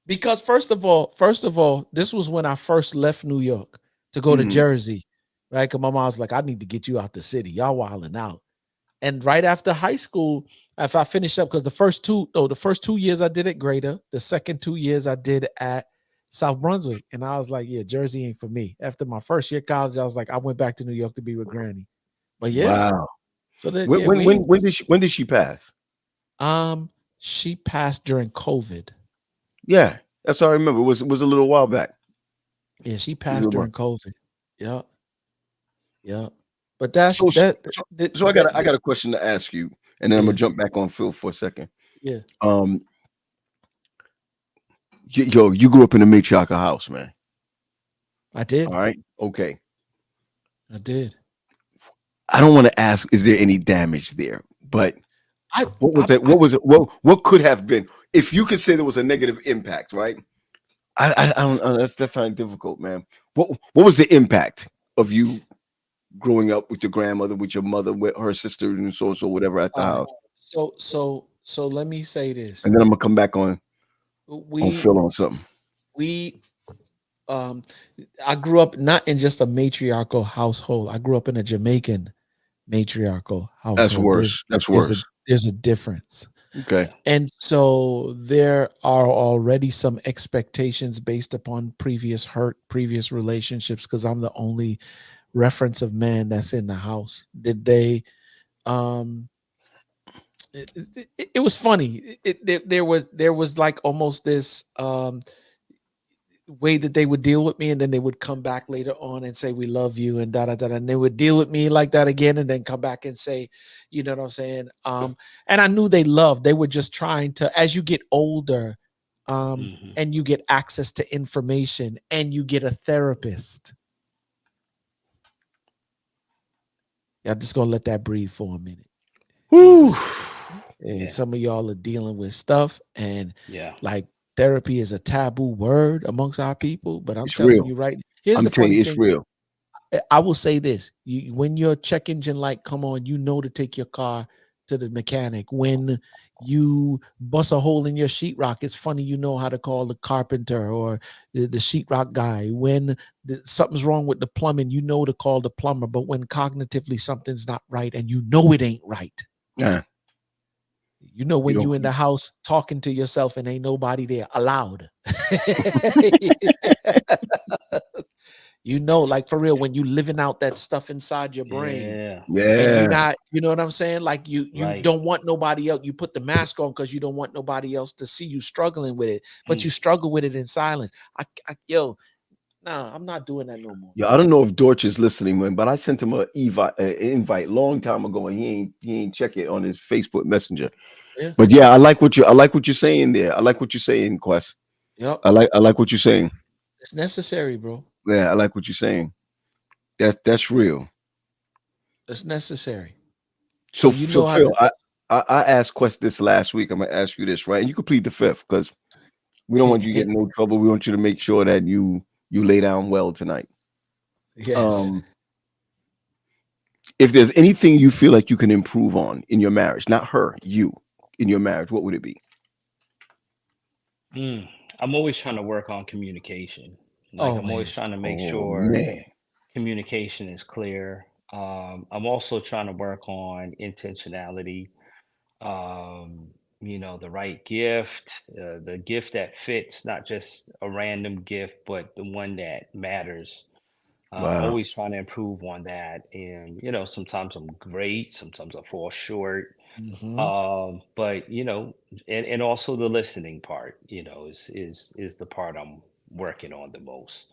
Because first of all, this was when I first left New York to go to
Mhm.
Jersey, right? Because my mom was like, I need to get you out the city. Y'all wilding out. And right after high school, if I finished up, because the first 2 years I did at Greater, the second 2 years I did at South Brunswick. And I was like, yeah, Jersey ain't for me. After my first year of college, I was like, I went back to New York to be with Granny. But yeah,
Wow.
so that
When
yeah,
when
we
when
ain't
when did she pass?
um she passed during COVID.
Yeah. That's all I remember. It was a little while back.
Yeah, she
It was a
passed
little while.
during COVID. Yep, yep. But that's
So
that
so,
that,
so I got
that,
I
that
got a question to ask you, and then I'm gonna
yeah,
jump back on Phil for a second.
yeah.
Um, you grew up in a matriarchal house, man.
I
All
did.
right. Okay.
I did.
I don't want to ask, is there any damage there? But
I
what was
I
that?
I
What was it? What could have been? If you could say there was a negative impact, right? I don't. That's kind of difficult, man. What was the impact of you growing up with your grandmother, with your mother, with her sister, and so whatever at the
all right.
house?
So let me say this.
And then I'm gonna come back on
We
Phil on something.
we um I grew up not in just a matriarchal household. I grew up in a Jamaican matriarchal
That's
household. There's
worse. That's
there's a
worse.
there's a difference.
Okay.
And so there are already some expectations based upon previous hurt, previous relationships, because I'm the only reference of man that's in the house. Did they um it was funny. There was like almost this way that they would deal with me, and then they would come back later on and say we love you and da da da, and they would deal with me like that again and then come back and say, you know what I'm saying? And I knew they were just trying to, as you get older,
Hmm.
and you get access to information and you get a therapist. Yeah, I'm just gonna let that breathe for a minute.
Whew.
Because
Yeah.
some of y'all are dealing with stuff, and
Yeah.
like therapy is a taboo word amongst our people. But I'm
It's
telling
real.
you, right? Here's
I'm
the
telling
funny
you, it's
thing.
real.
I will say this: when your check engine light come on, you know to take your car to the mechanic. When you bust a hole in your sheetrock, it's funny you know how to call the carpenter or the sheetrock guy. When something's wrong with the plumbing, you know to call the plumber. But when cognitively something's not right and you know it ain't right,
Yeah.
you know
You
when
don't.
you in the house talking to yourself and ain't nobody there allowed. You know, like for real, when you living out that stuff inside your brain
Yeah.
and you
Yeah.
not, you know what I'm saying? Like you
Right.
don't want nobody else. You put the mask on because you don't want nobody else to see you struggling with it, but
Mm.
you struggle with it in silence. Yo, nah, I'm not doing that no more,
Yeah, I
man.
don't know if Dorch is listening, man, but I sent him an invite long time ago, and he ain't check it on his Facebook Messenger.
Yeah.
But yeah, I like what you're saying there. I like what you're saying, Quest.
Yep.
I like what you're saying.
It's necessary, bro.
Yeah, I like what you're saying. That's real.
It's necessary. So
So
you
so
know how to
Phil, I asked Quest this last week. I'm gonna ask you this, right? And you can plead the fifth because we don't want you to get in no trouble. We want you to make sure that you lay down well tonight.
yes.
Um, if there's anything you feel like you can improve on in your marriage, not her, you in your marriage, what would it be?
Mm. I'm always trying to work on communication. Like I'm always
Always.
trying to make
Oh
sure
man.
communication is clear. I'm also trying to work on intentionality. The right gift, the gift that fits, not just a random gift, but the one that matters.
Wow.
Always trying to improve on that. And, sometimes I'm great, sometimes I fall short.
Hmm.
But and also the listening part, is the part I'm working on the most.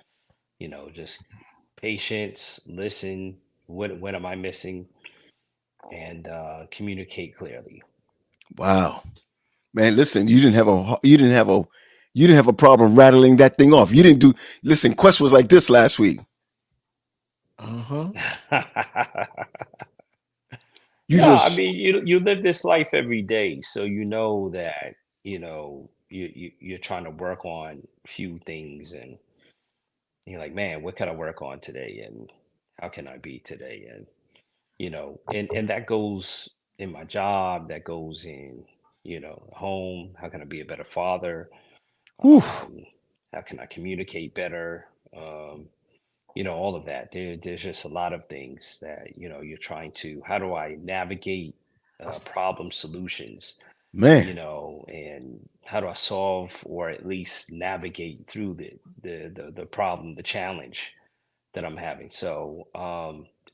Just patience, listen, what am I missing, and communicate clearly.
Wow. Man, listen, you didn't have a problem rattling that thing off. You didn't do listen, Quest was like this last week.
Uh-huh.
You
Yeah, I
just
mean, you live this life every day, so you know that you're trying to work on a few things, and you're like, man, what can I work on today, and how can I be today, and and that goes in my job, that goes in home. How can I be a better father?
whew,
Um, how can I communicate better? All of that. There's just a lot of things that you're trying to. How do I navigate problem solutions?
man.
And how do I solve or at least navigate through the problem, the challenge that I'm having? So,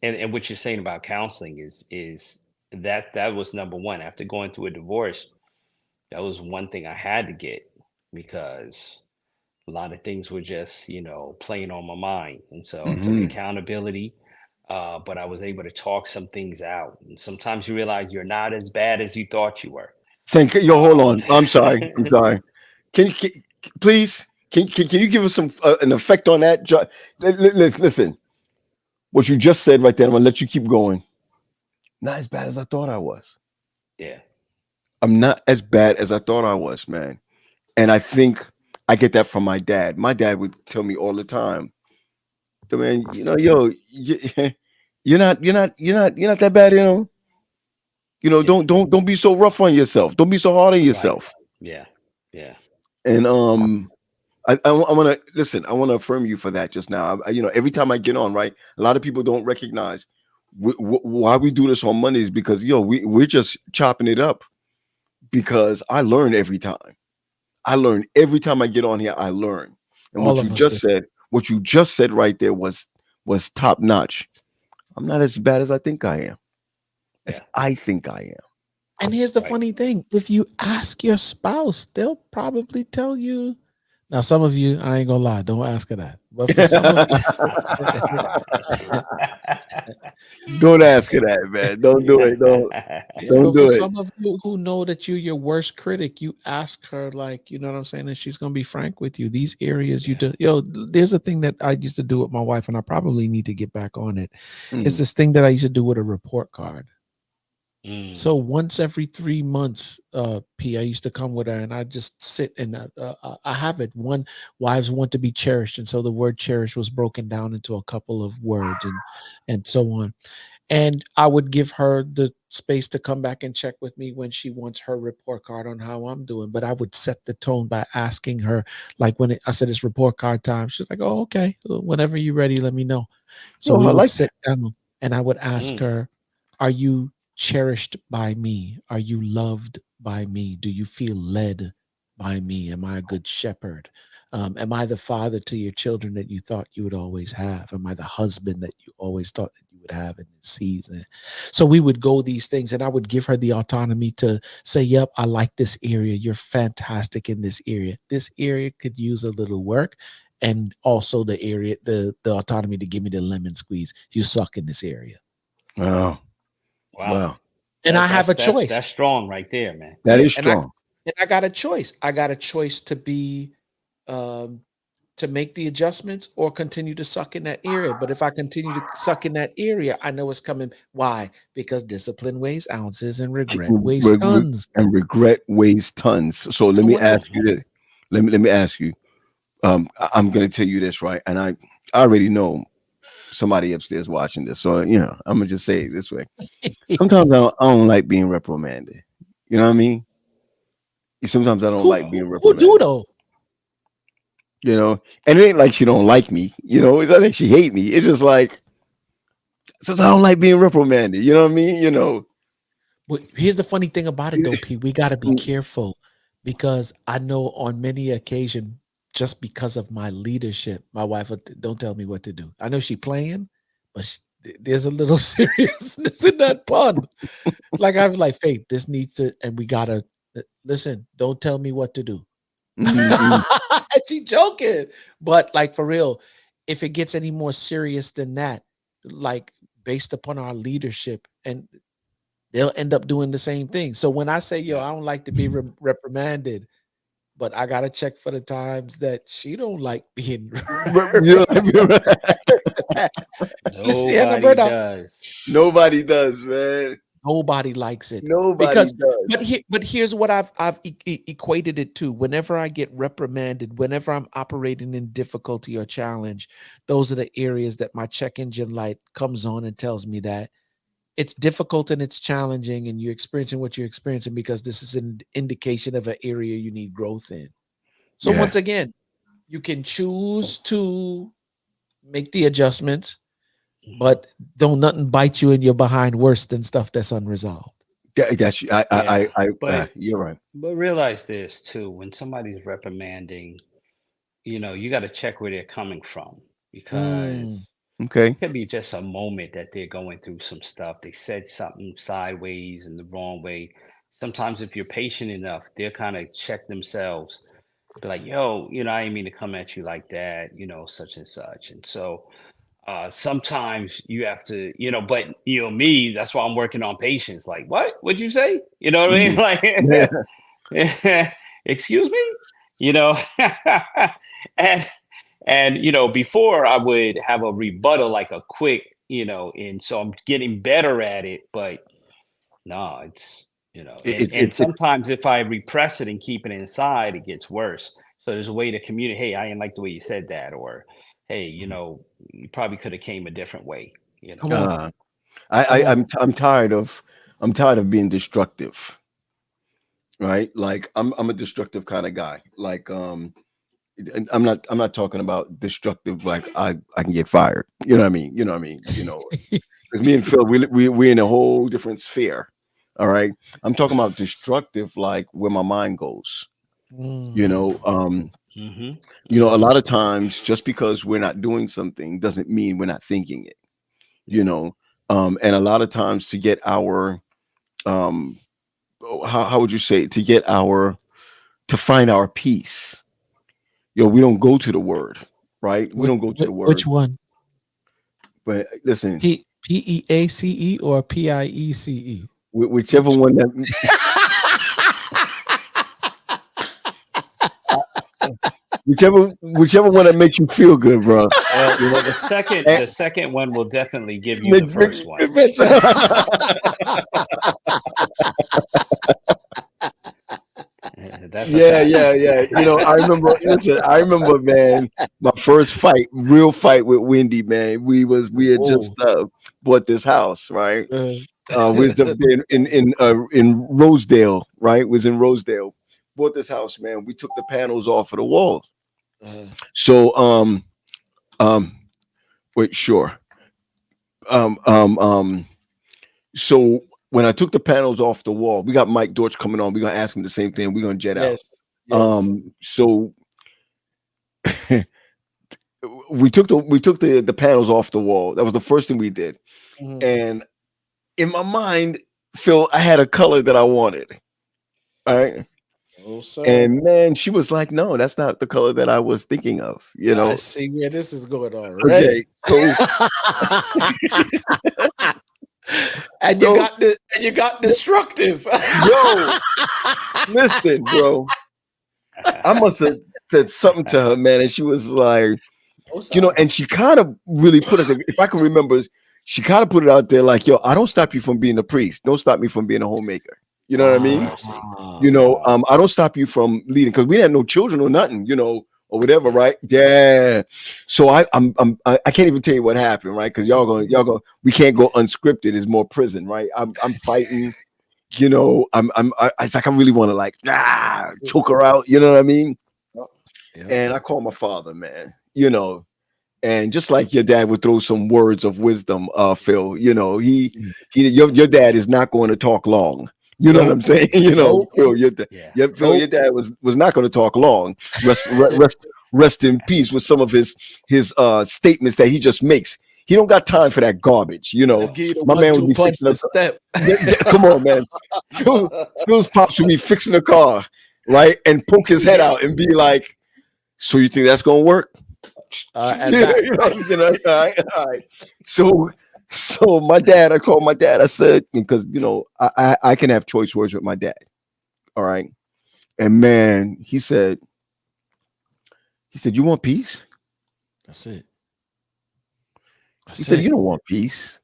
and what you're saying about counseling is that was number one after going through a divorce. That was one thing I had to get because a lot of things were just playing on my mind, and so I took
Hmm.
accountability. But I was able to talk some things out, and sometimes you realize you're not as bad as you thought you were.
Thank you. Yo, hold
um
on. I'm sorry. I'm sorry. Can please can you give us some an effect on that? Listen, what you just said right there. I'm gonna let you keep going. Not as bad as I thought I was.
yeah,
I'm not as bad as I thought I was, man. And I think I get that from my dad. My dad would tell me all the time, "So, man, yo, you're not that bad,
yeah,
don't be so rough on yourself. Don't be so hard on
right,
yourself."
yeah, yeah,
And I want to listen. I want to affirm you for that just now. Every time I get on, right, a lot of people don't recognize why we do this on Mondays because we're just chopping it up because I learn every time. I learn every time I get on here. I learn, and
All of us do.
what you just said right there was top notch. I'm not as bad as I think I am, as
yeah,
I think I am.
And here's the
right.
funny thing. If you ask your spouse, they'll probably tell you. Now, some of you, I ain't gonna lie, don't ask her that. But for some of you,
Don't ask her that, man. Don't do it. Don't
yeah,
don't
but for
do it.
some of you who know that you're your worst critic, you ask her, like, you know what I'm saying? And she's gonna be frank with you. These areas you
Yeah.
do, there's a thing that I used to do with my wife, and I probably need to get back on it. It's
Mm.
this thing that I used to do with a report card.
Mm.
So once every 3 months, I used to come with her, and I just sit and I have it. One, wives want to be cherished, and so the word "cherish" was broken down into a couple of words, and so on. And I would give her the space to come back and check with me when she wants her report card on how I'm doing. But I would set the tone by asking her, like I said, it's report card time. She's like, oh, okay. Whenever you're ready, let me know. So
Oh,
we
I
would
like that.
sit down and I would ask
Mm.
her, are you cherished by me? Are you loved by me? Do you feel led by me? Am I a good shepherd? Am I the father to your children that you thought you would always have? Am I the husband that you always thought that you would have in this season? So we would go these things, and I would give her the autonomy to say, yep, I like this area. You're fantastic in this area. This area could use a little work. And also the area, the autonomy to give me the lemon squeeze. You suck in this area.
Wow.
Wow.
Wow.
And I have a choice.
That's strong right there, man.
That
Yeah,
is
and I
strong.
got a choice. I got a choice to be to make the adjustments or continue to suck in that area. But if I continue to suck in that area, I know it's coming. Why? Because discipline weighs ounces and regret weighs tons.
And regret weighs tons. So let
So
me
what the
ask you this. Let me ask you. I'm going to tell you this, right? And I already know somebody upstairs watching this, so I'm gonna just say it this way. Sometimes I don't like being reprimanded. You know what I mean? Sometimes I don't like being
who do
reprimanded.
though?
And it ain't like she don't like me. It's not like she hate me. It's just like sometimes I don't like being reprimanded. You know what I mean?
But here's the funny thing about it though, Pete. We got to be careful because I know on many occasions, just because of my leadership, my wife don't tell me what to do. I know she playing, but there's a little seriousness in that pun. Like I was like, Faith, this needs to, and we gotta listen. Don't tell me what to do.
Mhm.
She joking, but like for real, if it gets any more serious than that, like based upon our leadership, and they'll end up doing the same thing. So when I say, yo,
Yeah.
I don't like to be reprimanded, but I gotta check for the times that she don't like being. Listen,
Nobody does.
Nobody does, man.
nobody likes it
Nobody
because,
does.
but here's what I've equated it to. Whenever I get reprimanded, whenever I'm operating in difficulty or challenge, those are the areas that my check engine light comes on and tells me that it's difficult and it's challenging, and you're experiencing what you're experiencing because this is an indication of an area you need growth in. So
Yeah.
once again, you can choose to make the adjustments, but don't nothing bite you in your behind worse than stuff that's unresolved.
That's
Yeah.
you're right.
But realize this too, when somebody's reprimanding, you got to check where they're coming from because
Mm.
Okay.
it could be just a moment that they're going through some stuff. They said something sideways in the wrong way. Sometimes if you're patient enough, they'll kind of check themselves, be like, yo, I didn't mean to come at you like that, such and such. And so sometimes you have to, but me, that's why I'm working on patience. Like, what? What'd you say? You know what I mean?
Mhm. Yeah.
Like, excuse me? You know, and before I would have a rebuttal, like a quick, and so I'm getting better at it, but no, it's
It,
and
it, it, it,
sometimes if I repress it and keep it inside, it gets worse. So there's a way to communicate, hey, I didn't like the way you said that, or hey, you probably could have came a different way,
Come on,
uh, I,
come
I
on.
I'm tired of being destructive, right? Like I'm a destructive kind of guy. Like and I'm not talking about destructive like I can get fired. You know what I mean? You know what I mean? Because me and Phil we're in a whole different sphere. All right. I'm talking about destructive like where my mind goes. You
Mm.
know, um,
hmm
a
hmm
lot of times just because we're not doing something doesn't mean we're not thinking it. You
Yeah.
know, and a lot of times to get our um how would you say it? To find our peace. We don't go to the word, right? We don't go to the
Which
word.
one?
But listen,
PEACE or PIECE?
whichever
Which?
one that whichever one that makes you feel good, bro.
Well, the second
And
the second one will definitely give you the
make,
first one. That's a
yeah,
fact.
yeah, yeah. I remember. Listen, I remember, man. My first fight, real fight with Wendy, man. We had just
Oh,
bought this house, right?
Uh,
Was in Rosedale, right? Was in Rosedale. Bought this house, man. We took the panels off of the walls.
uh,
So um wait, sure. Um um um so when I took the panels off the wall, we got Mike Dortch coming on. We're gonna ask him the same thing. We're gonna jet out.
yes, yes.
So we took the panels off the wall. That was the first thing we did.
Mhm.
And in my mind, Phil, I had a color that I wanted. All right.
Oh, sir.
And man, she was like, no, that's not the color that I was thinking of,
I see where this is going
Okay.
already.
So
And
so
you got destructive.
yo, listen, bro. I must have said something to her, man. And she was like,
Oh, sir.
and she kind of really put it, if I can remember, she kind of put it out there like, yo, I don't stop you from being a priest. Don't stop me from being a homemaker. You know what I mean? I don't stop you from leading because we had no children or nothing, or whatever, right? Yeah. So I can't even tell you what happened, right? Because we can't go unscripted. It's more prison, right? I'm fighting, it's like I really want to like choke her out, you know what I mean?
Yeah.
And I call my father, man, and just like your dad would throw some words of wisdom, Phil, your dad is not going to talk long. You know what I'm saying?
Nope.
Phil, your dad was not going to talk long. Rest in peace with some of his statements that he just makes. He don't got time for that garbage.
Let's give you the
My man would
1-2
be
punch
fixing a
the step.
come on, man. Phil's pops would be fixing a car, right, and poke his head out and be like, "So you think that's gonna work?"
And
Yeah,
that,
all right. So I called my dad. I said, because I can have choice words with my dad. All right. And man, he said, you want peace?
that's it.
He said, you don't want peace.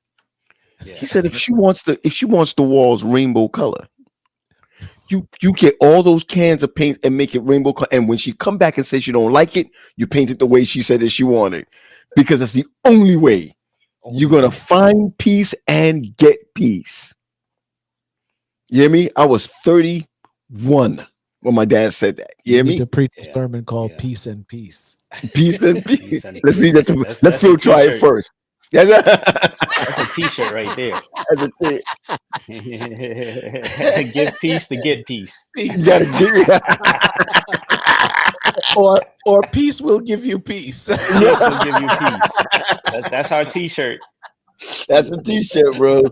He said, if she wants the walls rainbow color, you get all those cans of paint and make it rainbow color. And when she come back and says she don't like it, you paint it the way she said that she wanted, because that's the only way you're gonna find peace and get peace. You hear me? I was 31 when my dad said that. You hear
need
me?
to preach a sermon called "Peace and Peace."
Peace and peace.
Peace and
Let's leave
peace.
that to
That's
let
a
Phil try it
t-shirt.
first.
That's a t-shirt right there. Give peace to get peace.
Peace.
You gotta give
or peace will give you peace.
Peace will give you peace. That's our t-shirt.
That's a t-shirt, bro.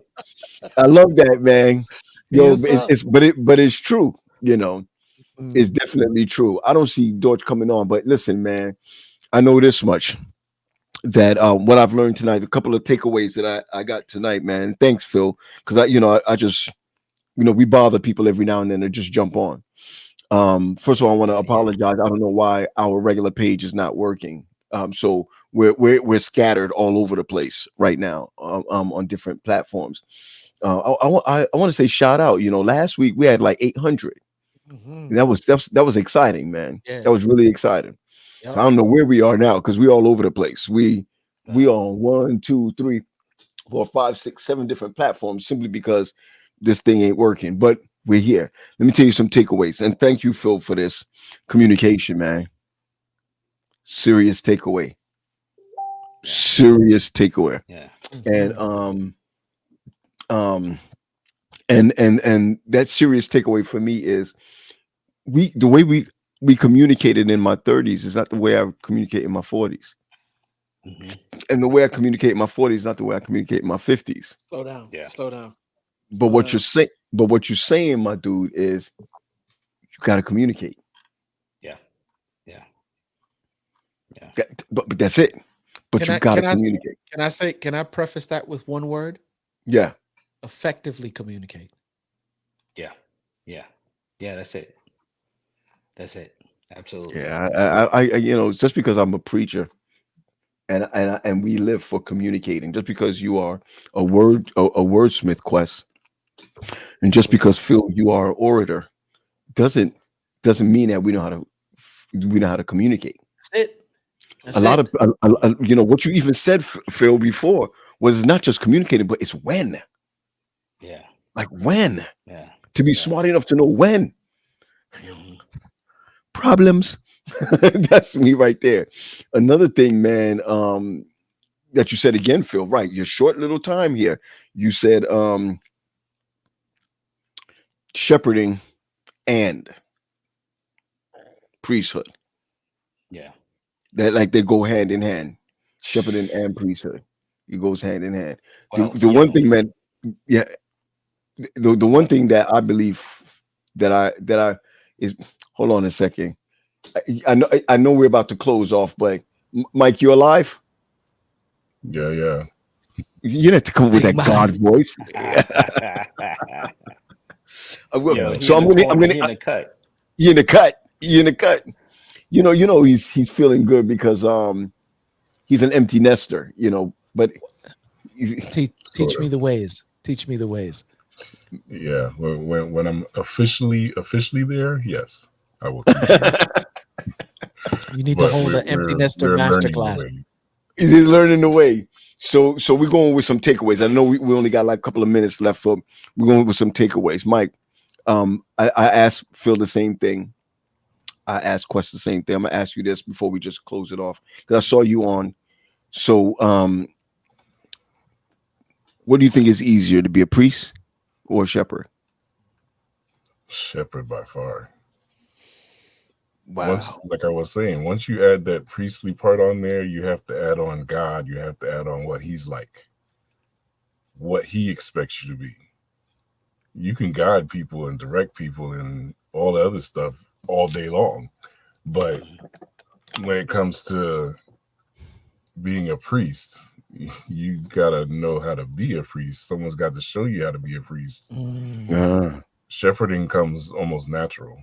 I love that, man. Yo,
Yes,
but it's true,
Mm.
It's definitely true. I don't see Dorch coming on, but listen, man, I know this much, that what I've learned tonight, a couple of takeaways that I got tonight, man. Thanks, Phil, because I just we bother people every now and then to just jump on. First of all, I want to apologize. I don't know why our regular page is not working. So we're scattered all over the place right now, on different platforms. I want to say shout out. Last week we had like 800.
Mhm.
That was exciting, man.
Yeah.
That was really exciting.
Yep.
So I don't know where we are now because we're all over the place. We on 1, 2, 3, 4, 5, 6, 7 different platforms simply because this thing ain't working. But we're here. Let me tell you some takeaways. And thank you, Phil, for this communication, man. Serious takeaway. Serious takeaway.
Yeah.
And and that serious takeaway for me is the way we communicated in my 30s is not the way I communicate in my 40s.
Mm-hmm.
And the way I communicate in my 40s is not the way I communicate in my 50s.
Slow down.
Yeah.
Slow down.
But what you're saying, my dude, is you got to communicate.
Yeah. Yeah. Yeah.
But that's it. But you got to communicate.
Can I preface that with one word?
Yeah.
Effectively communicate.
Yeah. Yeah. Yeah. That's it. That's it. Absolutely.
Yeah. I just because I'm a preacher and we live for communicating, just because you are a wordsmith, Quest, and just because Phil, you are an orator, doesn't mean that we know how to communicate.
That's it.
A lot of what you even said, Phil, before was it's not just communicating, but it's when.
Yeah.
Like when.
Yeah.
To be
Yeah.
smart enough to know when.
Mhm.
Problems. That's me right there. Another thing, man, that you said again, Phil, right? Your short little time here. You said shepherding and priesthood.
Yeah.
That like they go hand in hand. Shepherding and priesthood. It goes hand in hand.
Well,
The one thing, man, yeah, the
go
one
ahead.
thing that I believe that I is hold on a second. I know we're about to close off, but Mike, you alive?
Yeah, yeah.
You have to come up with
Big
that God
Mike.
voice.
Yo, he
So
in
I'm
the
gonna
corner. He in the cut.
you in the cut. You in the cut. He's feeling good because he's an empty nester, but
Teach
Sort
me
of.
the ways. Teach me the ways.
Yeah. When I'm officially there, yes, I will teach you.
You need to
But
hold an empty nester
we're learning the
masterclass.
way.
he's learning the way. So we're going with some takeaways. I know we only got like a couple of minutes left, so we're going with some takeaways. Mike, I asked Phil the same thing. I asked Quest the same thing. I'm gonna ask you this before we just close it off because I saw you on. So, what do you think is easier, to be a priest or a shepherd?
Shepherd by far. Once,
Wow.
like I was saying, once you add that priestly part on there, you have to add on God. You have to add on what He's like, what He expects you to be. You can guide people and direct people and all the other stuff all day long, but when it comes to being a priest, you gotta know how to be a priest. Someone's got to show you how to be a priest. Shepherding comes almost natural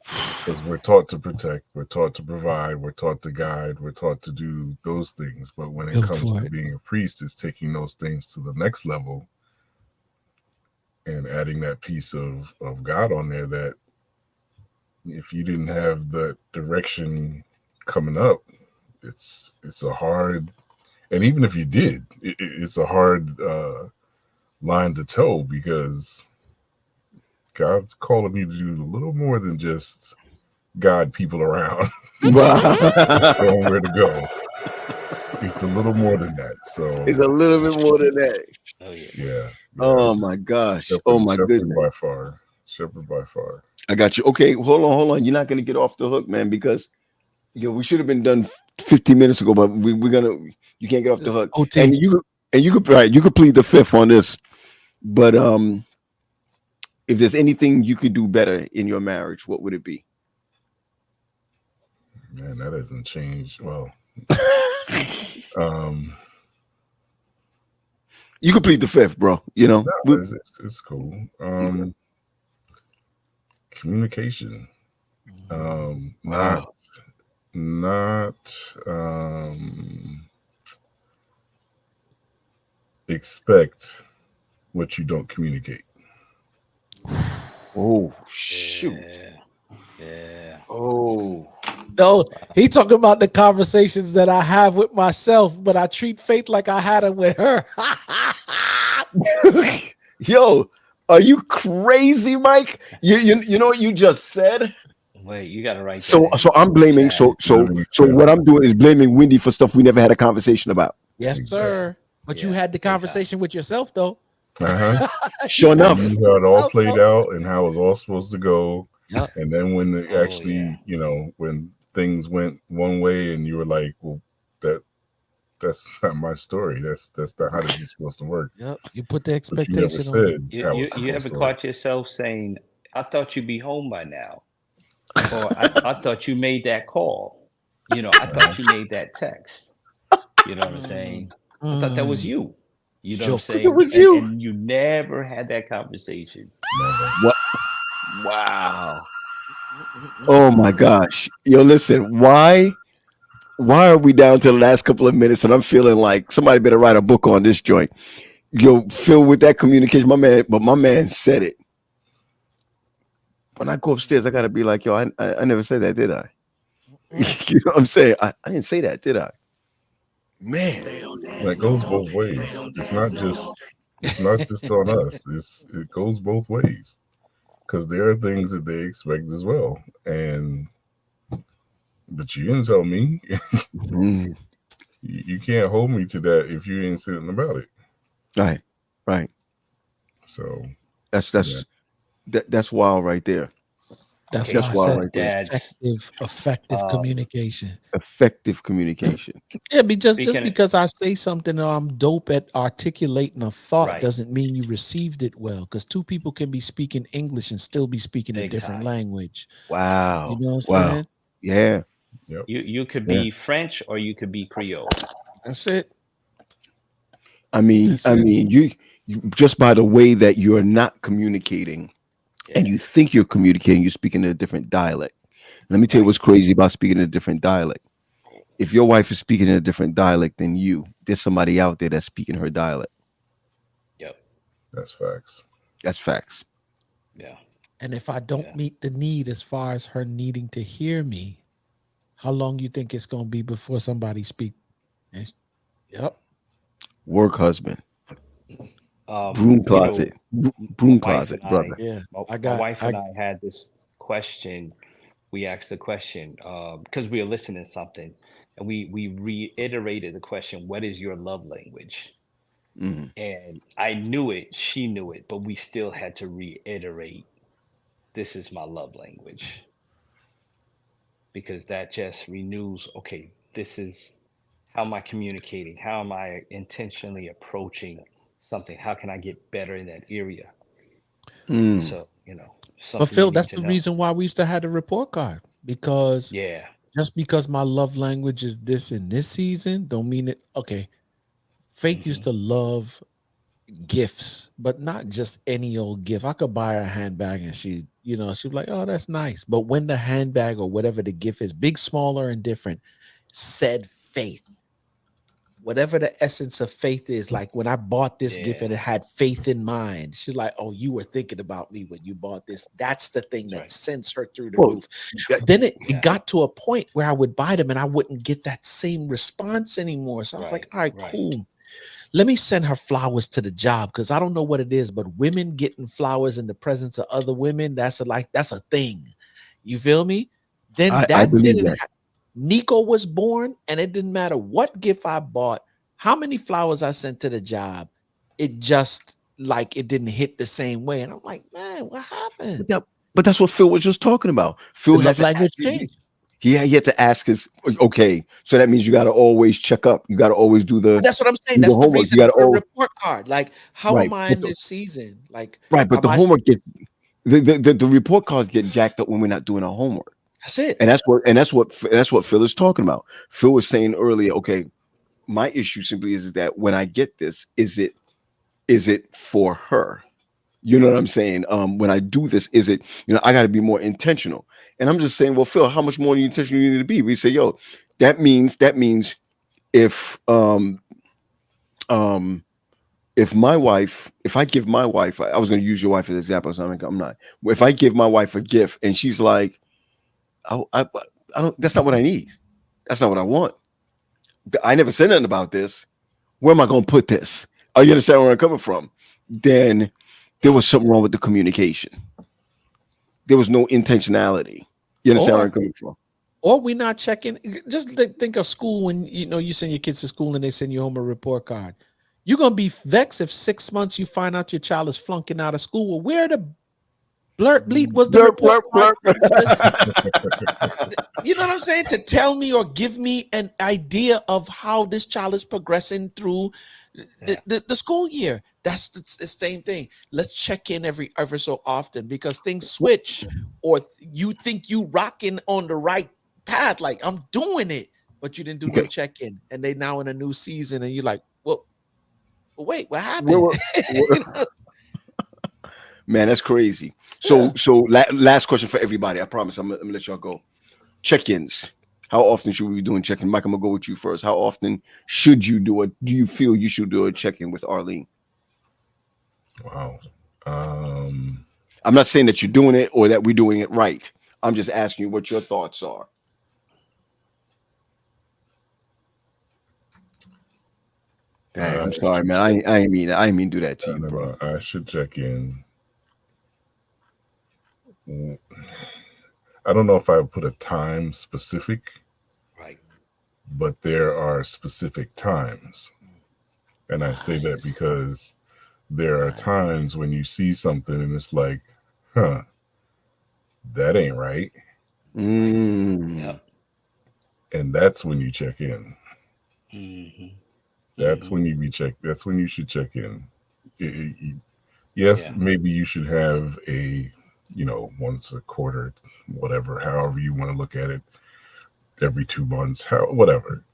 because we're taught to protect, we're taught to provide, we're taught to guide, we're taught to do those things. But when it
Go
comes
for
to
it.
being a priest, it's taking those things to the next level and adding that piece of God on there that if you didn't have the direction coming up, it's a hard, and even if you did, it's a hard line to toe because God's calling you to do a little more than just guide people around,
Wow.
show them where to go. It's a little more than that. So
It's a little bit more than that.
Oh yeah.
yeah.
Oh my gosh. Oh my
Shepherd
goodness.
by far. Shepherd by far.
I got you. Okay, hold on. You're not gonna get off the hook, man, because we should have been done 15 minutes ago, but we're gonna. You can't get off the hook,
OT.
and you could right. You could plead the fifth on this, but if there's anything you could do better in your marriage, what would it be?
Man, that hasn't changed. Well, um,
You could plead the fifth, bro.
no, it's cool. Communication.
Wow.
Not expect what you don't communicate.
Oh shoot.
Yeah. Yeah.
Oh.
No, he talking about the conversations that I have with myself, but I treat Faith like I had them with her.
Yo, are you crazy, Mike? You know what you just said?
Wait, you gotta write
So
that
so I'm
in
blaming
chat.
so what I'm doing is blaming Wendy for stuff we never had a conversation about.
Yes, sir. But you
Yeah,
had the
big time.
conversation with yourself, though.
Sure
You
enough.
knew how it all played out and how it was all supposed to go.
Yep.
And then when it
Oh,
actually, when things went one way and you were like, well, that's not my story. That's not how this is supposed to work.
Yep. You put the
But you never
expectation on.
said how
You
it's
you
supposed
ever
to work.
caught yourself saying, "I thought you'd be home by now," or "I thought you made that call," "I thought you made that text." You know what I'm saying? I thought that was you. You know what I'm
Joke.
saying?
It was
And,
you.
and you never had that conversation.
Never.
What? Wow. Oh my gosh. Yo, listen, why are we down to the last couple of minutes and I'm feeling like somebody better write a book on this joint? Yo, Phil, with that communication, my man said it. When I go upstairs, I gotta be like, yo, I never said that, did I? You know what I'm saying? I didn't say that, did I? Man.
That goes both ways. It's not just on us. It goes both ways because there are things that they expect as well. But you didn't tell me.
Mm.
You can't hold me to that if you ain't saying about it.
Right. Right.
So
That's
yeah,
that's wild right there.
That's
Okay,
why
That's
I
wild
said
so
right there.
dads,
effective
um,
communication.
Effective communication.
Yeah, just
speaking of,
because I say something or I'm dope at articulating a thought
right,
doesn't mean you received it well. Because two people can be speaking English and still be speaking a
big
different
time.
language. You
Wow.
know what I'm
Wow.
saying?
Yeah.
yep.
You could
Yeah.
be French or you could be Creole.
That's it.
I mean,
That's it.
you just by the way that you're not communicating and
Yeah,
you think you're communicating, you're speaking in a different dialect. Let me tell you
right.
what's crazy about speaking in a different dialect. If your wife is speaking in a different dialect than you, there's somebody out there that's speaking her dialect.
Yep.
That's facts.
That's facts.
Yeah.
And if I don't
Yeah.
meet the need as far as her needing to hear me, how long you think it's gonna be before somebody speak? It's- Yep.
Work husband, broom
You
closet,
know, my
broom
wife
closet,
and I,
brother.
Yeah.
my wife
I
and I had this question. We asked the question because we were listening to something, and we reiterated the question, "What is your love language?"
Mhm.
And I knew it, she knew it, but we still had to reiterate, "This is my love language," because that just renews. Okay, this is how am I communicating? How am I intentionally approaching something? How can I get better in that area?
Mm.
So,
But
something you
Phil,
need
that's
to
the
know.
reason why we used to have the report card. Because
Yeah,
just because my love language is this in this season, don't mean it. Okay. Faith
hmm
used to love gifts, but not just any old gift. I could buy her a handbag and she'd be like, oh, that's nice. But when the handbag or whatever the gift is, big, small, or indifferent, said faith, whatever the essence of faith is, like when I bought this gift
yeah,
and it had faith in mind, she's like, oh, you were thinking about me when you bought this. That's the thing
that's
that
right.
sends her through the
Well,
roof.
that,
Then it
Yeah,
got to a point where I would buy them and I wouldn't get that same response anymore. So I was like,
right,
all right,
right.
cool. Let me send her flowers to the job because I don't know what it is, but women getting flowers in the presence of other women, that's a thing. You feel me? Then
I
that
believe
didn't
that.
Nico was born, and it didn't matter what gift I bought, how many flowers I sent to the job. It just like it didn't hit the same way. And I'm like, man, what happened?
But that, but that's what Phil was just talking about.
The
Phil had
love
to
language changed.
he had to ask his okay. So that means you got to always check up. You got to always
But that's what I'm saying.
do the
That's the
homework. You
reason
got to
for the
always
report card. Like, how
right.
am I
But
in this season? Like,
right, but
am
the
I
homework get the report cards get jacked up when we're not doing our homework.
that's it.
And that's what Phil is talking about. Phil was saying earlier, okay, my issue simply is that when I get this, is it for her? You know what I'm saying? When I do this, is it, I got to be more intentional. And I'm just saying, well, Phil, how much more intentional you need to be? We say, yo, that means if um if my wife, if I give my wife, I was going to use your wife as an example, so I'm not. If I give my wife a gift and she's like, I don't, that's not what I need. That's not what I want. I never said nothing about this. Where am I going to put this? Oh, you understand where I'm coming from? Then there was something wrong with the communication. There was no intentionality. You understand where I'm
Or
coming from?
we not checking. Just think of school when you send your kids to school and they send you home a report card. You're gonna be vexed if 6 months you find out your child is flunking out of school. Well, where the blurt bleep was the
Blurp,
report
blurp,
card?
blurp.
You know what I'm saying? To tell me or give me an idea of how this child is progressing through
Yeah,
the school year. That's the same thing. Let's check in every ever so often because things switch, or you think you rocking on the right path, like I'm doing it, but you didn't do no
Okay.
check-in, and they now in a new season, and you're like, well wait, what
Where,
happened?
were-
You
where-
know?
man, that's crazy.
Yeah.
So last question for everybody. I promise I'm gonna let y'all go. Check-ins. How often should we be doing check-in? Mike, I'm gonna go with you first. How often should you do it? Do you feel you should do a check-in with Arlene?
Wow. Um,
I'm not saying that you're doing it or that we're doing it right. I'm just asking you what your thoughts are. Dang, I'm
I
sorry,
should
man.
check.
I ain't mean do that to you,
No,
bro.
no, I should check in. I don't know if I would put a time specific,
Right.
but there are specific times. And I say that
Nice.
because there are
Nice.
times when you see something and it's like, huh, that ain't right.
Mm.
Yep.
And that's when you check in.
Mm-hmm.
That's
Mm-hmm.
when you be check. That's when you should check in. Yes,
Yeah.
maybe you should have a, once a quarter, whatever, however you want to look at it, every 2 months, whatever.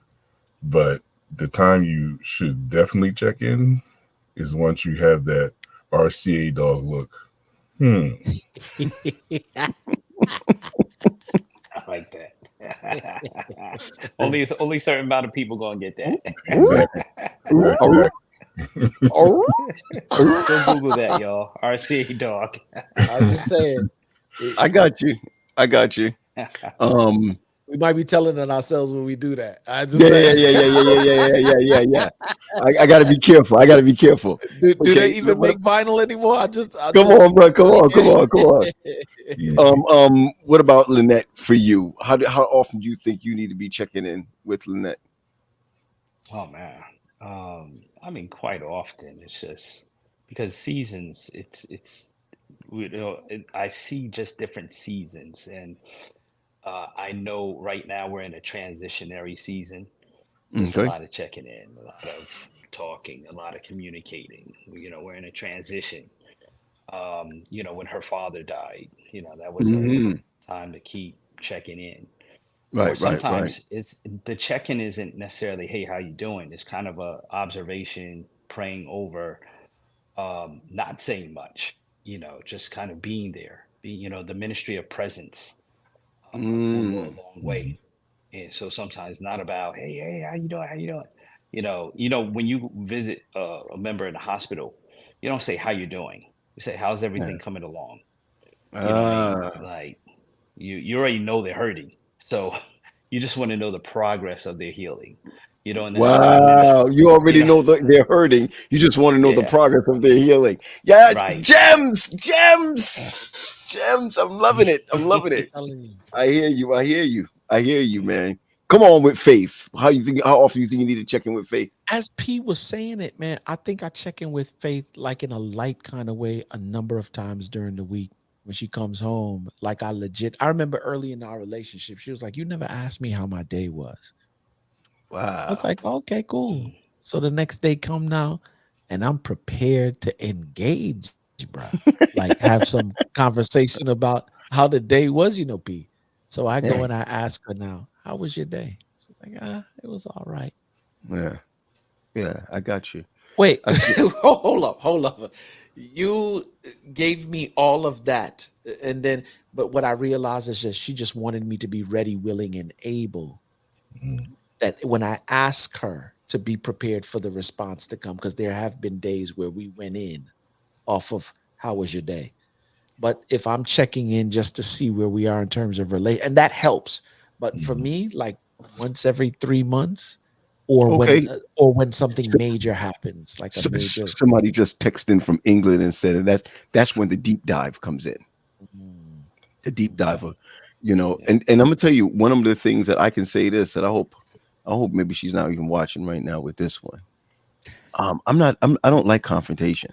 But the time you should definitely check in is once you have that RCA dog look.
I like that. Only certain amount of people gonna get that.
Exactly.
Oh,
Exactly.
oh,
Go Google that, y'all. RCA dog.
I'm just saying,
I got you. I got you. Um,
we might be telling on ourselves when we do that. I just
yeah,
saying.
yeah. I got to be careful. I got to be careful.
Do they
Okay,
even make vinyl anymore? I just
come on, bro. Come on.
Easy.
What about Lynette for you? How often do you think you need to be checking in with Lynette?
Oh man. I mean, quite often. It's just because seasons. I see just different seasons, and I know right now we're in a transitionary season. There's a
Okay.
lot of checking in, a lot of talking, a lot of communicating. We're in a transition. When her father died, that was a
Hmm.
time to keep checking in. Or
Right.
sometimes it's the check-in isn't necessarily, hey, how you doing? It's kind of a observation, praying over, not saying much, just kind of being there. The ministry of presence will go a
Mm.
long
Mhm.
way. And so sometimes not about, hey, how you doing? How you doing? When you visit a member in the hospital, you don't say how you doing. You say, how's
Yeah.
everything coming along? You know what I mean?
Ah.
Like you already know they're hurting. So you just want to know the progress of their healing. You don't necessarily know,
Wow. You
you
already
know,
know that they're hurting. You just want to know the
yeah,
progress of their healing. Yeah.
right.
Gems. I'm loving it.
Telling you.
I hear you, man. Come on with faith. How often you think you need to check in with faith?
As P was saying it, man, I think I check in with Faith like in a light kind of way a number of times during the week when she comes home. Like I remember early in our relationship, she was like, "You never asked me how my day was." I was
Wow.
like, "Okay, cool."
Mm,
So the next day come now, and I'm prepared to engage, bruh. Like have some conversation about how the day was, P. So I go
Yeah.
and I ask her now, "How was your day?" She's like, it was all right."
Yeah. Yeah. I got you.
Wait,
I see.
hold up. You gave me all of that. And then, but what I realized is that she just wanted me to be ready, willing, and able.
Mhm.
That when I ask her to be prepared for the response to come, because there have been days where we went in off of how was your day. But if I'm checking in just to see where we are in terms of relate, and that helps. But for
Mhm.
me, like once every 3 months, or
Okay.
when something major happens, like a major.
Somebody just texted in from England and said that that's when the deep dive comes in.
Mm,
The deep
okay.
diver,
yeah.
and I'm gonna tell you one of the things that I can say this that I hope maybe she's not even watching right now with this one. I don't like confrontation,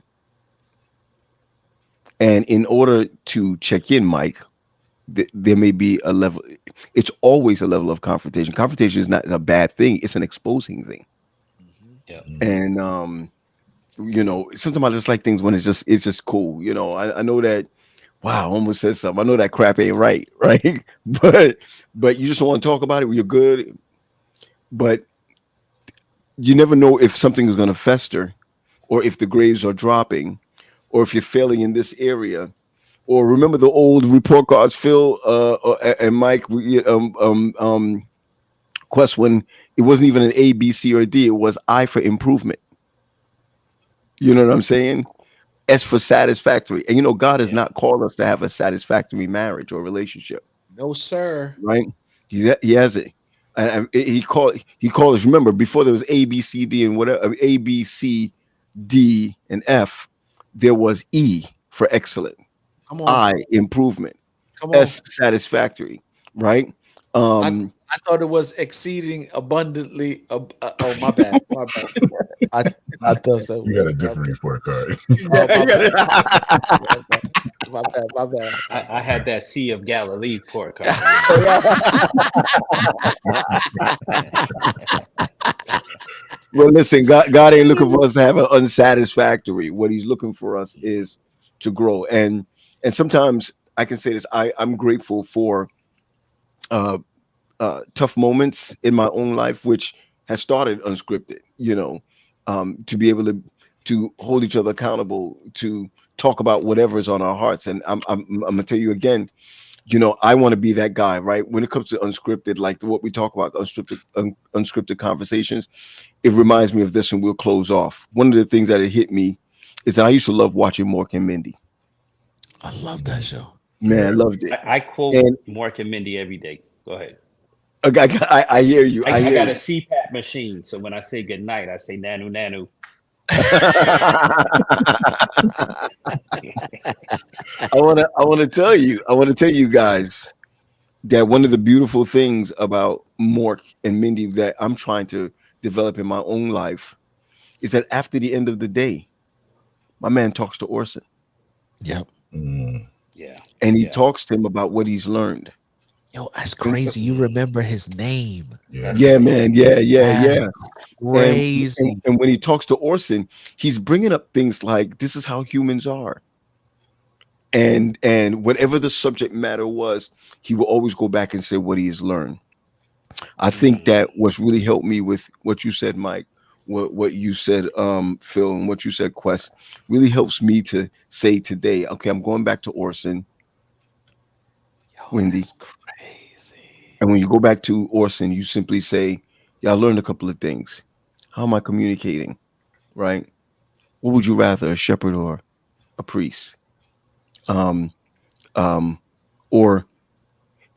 and in order to check in, Mike, there may be a level. It's always a level of confrontation. Confrontation is not a bad thing. It's an exposing thing,
Mhm.
Yeah.
Mhm.
and sometimes I just like things when it's just cool. I know that. Wow, I almost said something. I know that crap ain't right, right? But you just want to talk about it. You're good, but you never know if something is going to fester, or if the grades are dropping, or if you're failing in this area. Or remember the old report cards, Phil and Mike, Quest, when it wasn't even an A, B, C, or D. It was I for improvement. You know what I'm saying? S for satisfactory. And God has
Yeah.
not called us to have a satisfactory marriage or relationship,
No, sir.
right? He hasn't. And he called us. Remember, before there was A, B, C, D, and whatever, A, B, C, D, and F, there was E for excellent,
Come on.
I improvement,
Come on.
S satisfactory, right?
I thought it was exceeding abundantly. Oh, my bad. My bad. I thought so.
You got a different report card.
Oh, my bad. My bad.
I had that Sea of Galilee court card.
Well, listen, God ain't looking for us to have an unsatisfactory. What He's looking for us is to grow. And sometimes I can say this: I'm grateful for tough moments in my own life, which has started unscripted. To be able to hold each other accountable, to talk about whatever is on our hearts. And I'm gonna tell you again, I want to be that guy, right? When it comes to unscripted, like what we talk about, unscripted conversations, it reminds me of this, and we'll close off. One of the things that it hit me is that I used to love watching Mork and Mindy.
I love that show.
Man, I loved it.
I quote Mork and Mindy every day. Go ahead.
I hear you.
I got a CPAP machine, so when I say good night, I say nanu nanu.
I want to tell you guys that one of the beautiful things about Mork and Mindy that I'm trying to develop in my own life is that after the end of the day, my man talks to Orson.
Yep.
Yeah.
And he talks to him about what he's learned.
Yo, that's crazy. You remember his name.
Yeah, man. Yeah.
Crazy.
And when he talks to Orson, he's bringing up things like, this is how humans are. And whatever the subject matter was, he will always go back and say what he has learned. I think that what's really helped me with what you said, Mike, what you said, Phil, and what you said, Quest, really helps me to say today, okay, I'm going back to Orson, Wendy.
That's crazy.
And when you go back to Orson, you simply say, yeah, I learned a couple of things. How am I communicating? Right? What would you rather, a shepherd or a priest? Or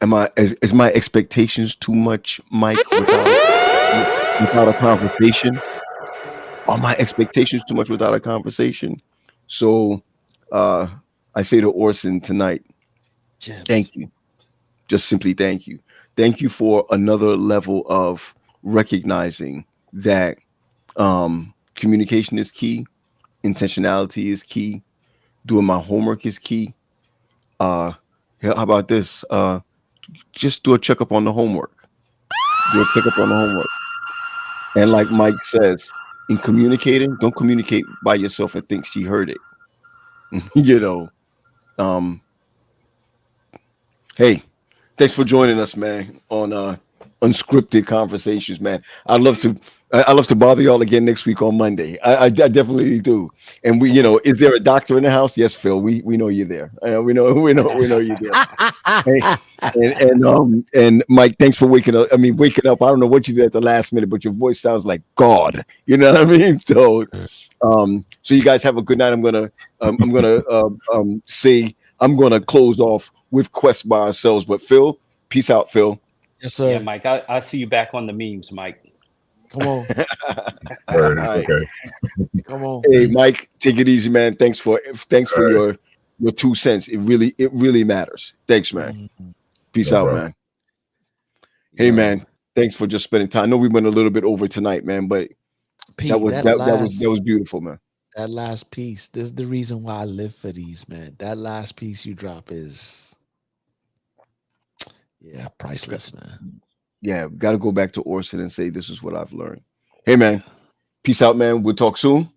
is my expectations too much, Mike, without a conversation? Are my expectations too much without a conversation? So I say to Orson tonight, thank you. Just simply thank you. Thank you for another level of recognizing that communication is key, intentionality is key, doing my homework is key. How about this? Just do a checkup on the homework. And like Mike says, in communicating, don't communicate by yourself and think she heard it. Hey, thanks for joining us, man, on Unscripted Conversations, man. I'd love to bother y'all again next week on Monday. I definitely do. And we, is there a doctor in the house? Yes, Phil. We know you're there. We know you're there. And Mike, thanks for waking up. I don't know what you did at the last minute, but your voice sounds like God. You know what I mean? So, so you guys have a good night. I'm gonna close off with Quest by ourselves. But Phil, peace out, Phil.
Yes, sir.
Yeah, Mike. I'll see you back on the memes, Mike.
Come on.
Okay.
Come on.
Hey, Mike, take it easy, man. Thanks for your 2 cents. It really matters. Thanks, man. Peace out, man. Hey, man. Thanks for just spending time. I know we went a little bit over tonight, man, but
Pete,
that was beautiful, man.
That last piece. This is the reason why I live for these, man. That last piece you drop is priceless, man.
Yeah, got to go back to Orson and say, this is what I've learned. Hey, man. Peace out, man. We'll talk soon.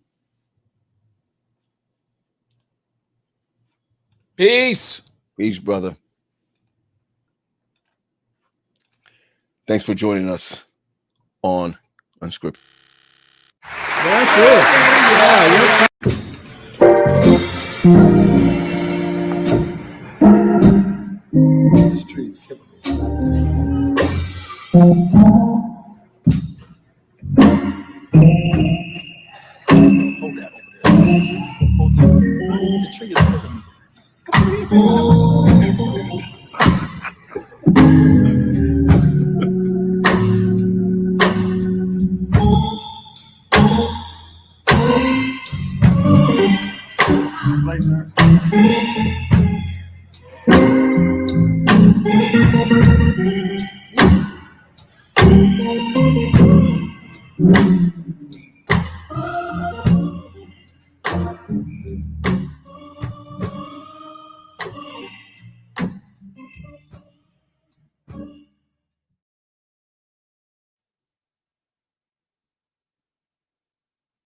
Peace.
Peace, brother. Thanks for joining us on Unscripted.
That's it.
Hold that over there. Hold the tree is over me.
Play, sir.